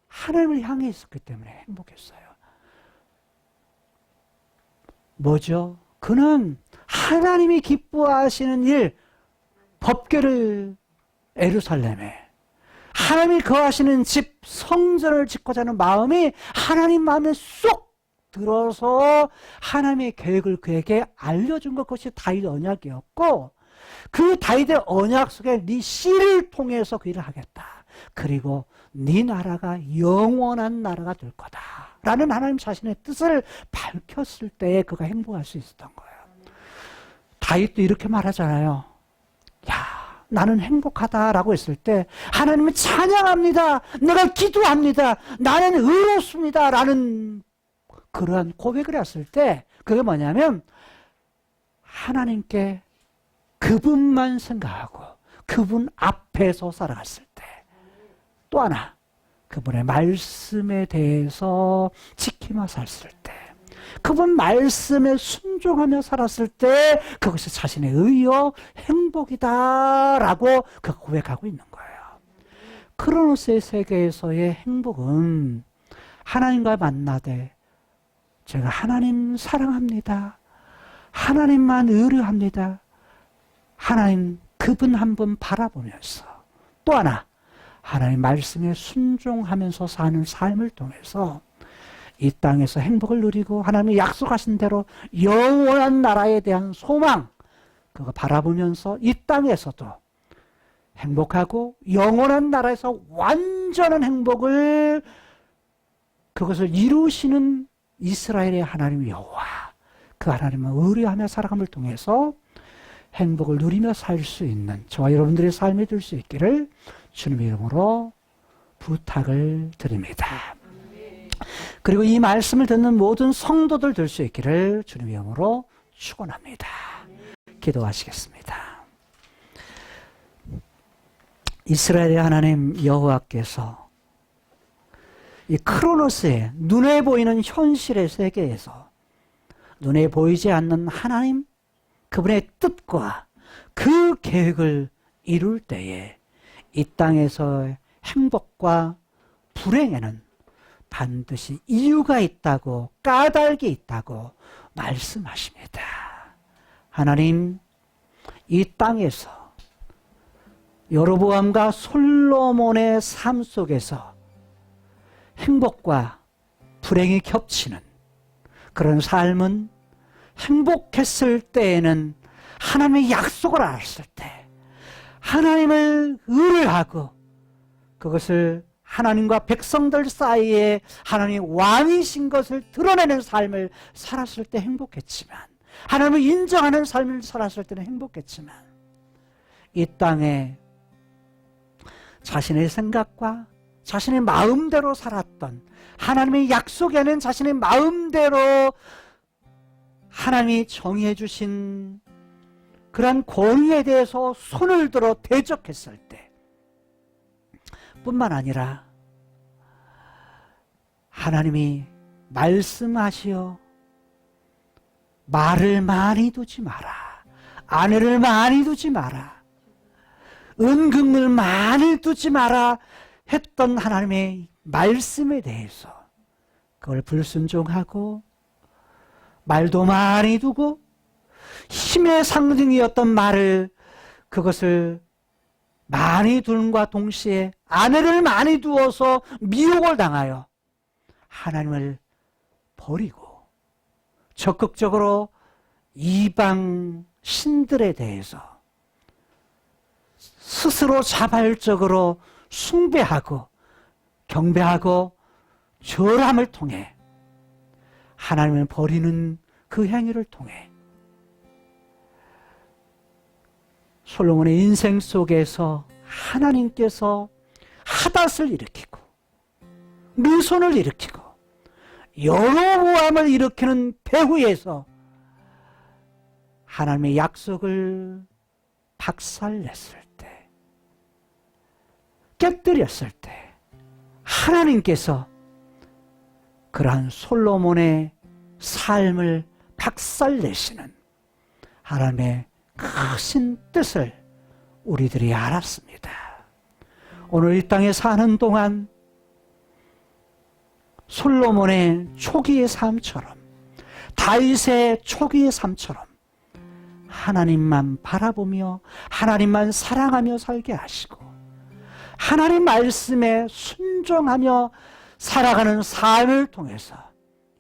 하나님을 향해 있었기 때문에 행복했어요. 뭐죠? 그는 하나님이 기뻐하시는 일, 법궤를 예루살렘에, 하나님이 거하시는 집, 성전을 짓고자 하는 마음이 하나님 마음에 쏙 들어서 하나님의 계획을 그에게 알려준 것, 그것이 다윗 언약이었고, 그 다윗의 언약 속에 네 씨를 통해서 그 일을 하겠다. 그리고 네 나라가 영원한 나라가 될 거다 라는 하나님 자신의 뜻을 밝혔을 때에 그가 행복할 수 있었던 거예요. 다윗도 이렇게 말하잖아요. 야, 나는 행복하다라고 했을 때 하나님은 찬양합니다. 내가 기도합니다. 나는 의롭습니다 라는 그러한 고백을 했을 때 그게 뭐냐면 하나님께 그분만 생각하고 그분 앞에서 살아갔을 때, 또 하나 그분의 말씀에 대해서 지키며 살았을 때, 그분 말씀에 순종하며 살았을 때 그것이 자신의 의요 행복이다라고 그 고백하고 있는 거예요. 크로노스의 세계에서의 행복은 하나님과 만나되 제가 하나님 사랑합니다. 하나님만 의뢰합니다. 하나님 그분 한 분 바라보면서, 또 하나 하나님 말씀에 순종하면서 사는 삶을 통해서 이 땅에서 행복을 누리고 하나님이 약속하신 대로 영원한 나라에 대한 소망, 그거 바라보면서 이 땅에서도 행복하고 영원한 나라에서 완전한 행복을, 그것을 이루시는 이스라엘의 하나님 여호와, 그 하나님을 의뢰하며 살아감을 통해서 행복을 누리며 살 수 있는 저와 여러분들의 삶이 될 수 있기를 주님의 이름으로 부탁을 드립니다. 그리고 이 말씀을 듣는 모든 성도들 될 수 있기를 주님의 이름으로 축원합니다. 기도하시겠습니다. 이스라엘의 하나님 여호와께서 이 크로노스의 눈에 보이는 현실의 세계에서 눈에 보이지 않는 하나님, 그분의 뜻과 그 계획을 이룰 때에 이 땅에서의 행복과 불행에는 반드시 이유가 있다고, 까닭이 있다고 말씀하십니다. 하나님, 이 땅에서 여로보암과 솔로몬의 삶 속에서 행복과 불행이 겹치는 그런 삶은 행복했을 때에는 하나님의 약속을 알았을 때 하나님을 의뢰하고 그것을 하나님과 백성들 사이에 하나님 왕이신 것을 드러내는 삶을 살았을 때 행복했지만, 하나님을 인정하는 삶을 살았을 때는 행복했지만, 이 땅에 자신의 생각과 자신의 마음대로 살았던, 하나님의 약속에 는 자신의 마음대로 하나님이 정의해 주신 그러한 권위에 대해서 손을 들어 대적했을 때 뿐만 아니라 하나님이 말씀하시어 말을 많이 두지 마라, 아내를 많이 두지 마라, 은금을 많이 두지 마라 했던 하나님의 말씀에 대해서 그걸 불순종하고 말도 많이 두고 힘의 상징이었던 말을, 그것을 많이 두는과 동시에 아내를 많이 두어서 미혹을 당하여 하나님을 버리고 적극적으로 이방 신들에 대해서 스스로 자발적으로 숭배하고 경배하고 절함을 통해 하나님을 버리는 그 행위를 통해 솔로몬의 인생 속에서 하나님께서 하닷을 일으키고 르손을 일으키고 여로보암을 일으키는 배후에서 하나님의 약속을 박살냈을 때, 깨뜨렸을 때 하나님께서 그러한 솔로몬의 삶을 박살내시는 하나님의 크신 뜻을 우리들이 알았습니다. 오늘 이 땅에 사는 동안 솔로몬의 초기의 삶처럼, 다윗의 초기의 삶처럼 하나님만 바라보며 하나님만 사랑하며 살게 하시고 하나님 말씀에 순종하며 살아가는 삶을 통해서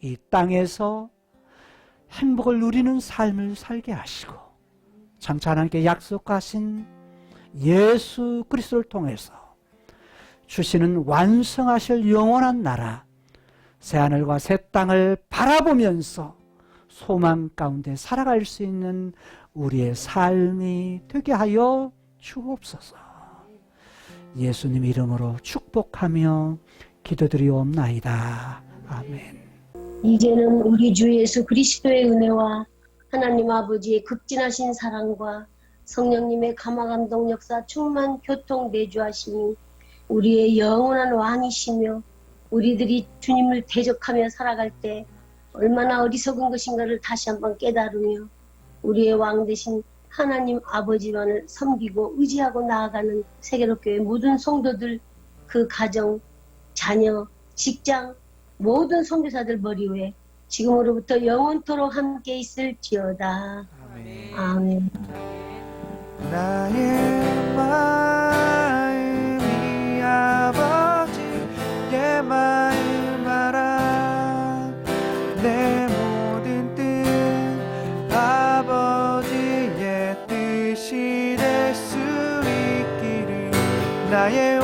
이 땅에서 행복을 누리는 삶을 살게 하시고 장차 하나님께 약속하신 예수 그리스도를 통해서 주시는 완성하실 영원한 나라, 새하늘과 새 땅을 바라보면서 소망 가운데 살아갈 수 있는 우리의 삶이 되게 하여 주옵소서. 예수님 이름으로 축복하며 기도드리옵나이다. 아멘. 이제는 우리 주 예수 그리스도의 은혜와 하나님 아버지의 극진하신 사랑과 성령님의 감화감동 역사 충만 교통 내주하시니 우리의 영원한 왕이시며 우리들이 주님을 대적하며 살아갈 때 얼마나 어리석은 것인가를 다시 한번 깨달으며 우리의 왕 되신 하나님 아버지만을 섬기고 의지하고 나아가는 세계로교회 모든 성도들, 그 가정, 자녀, 직장 모든 선교사들 머리 위에 지금으로부터 영원토록 함께 있을지어다. 아멘. 아멘. 나의 마음이 아버지의 마음 알아, 내 모든 뜻 아버지의 뜻이 될 수 있기를. 나의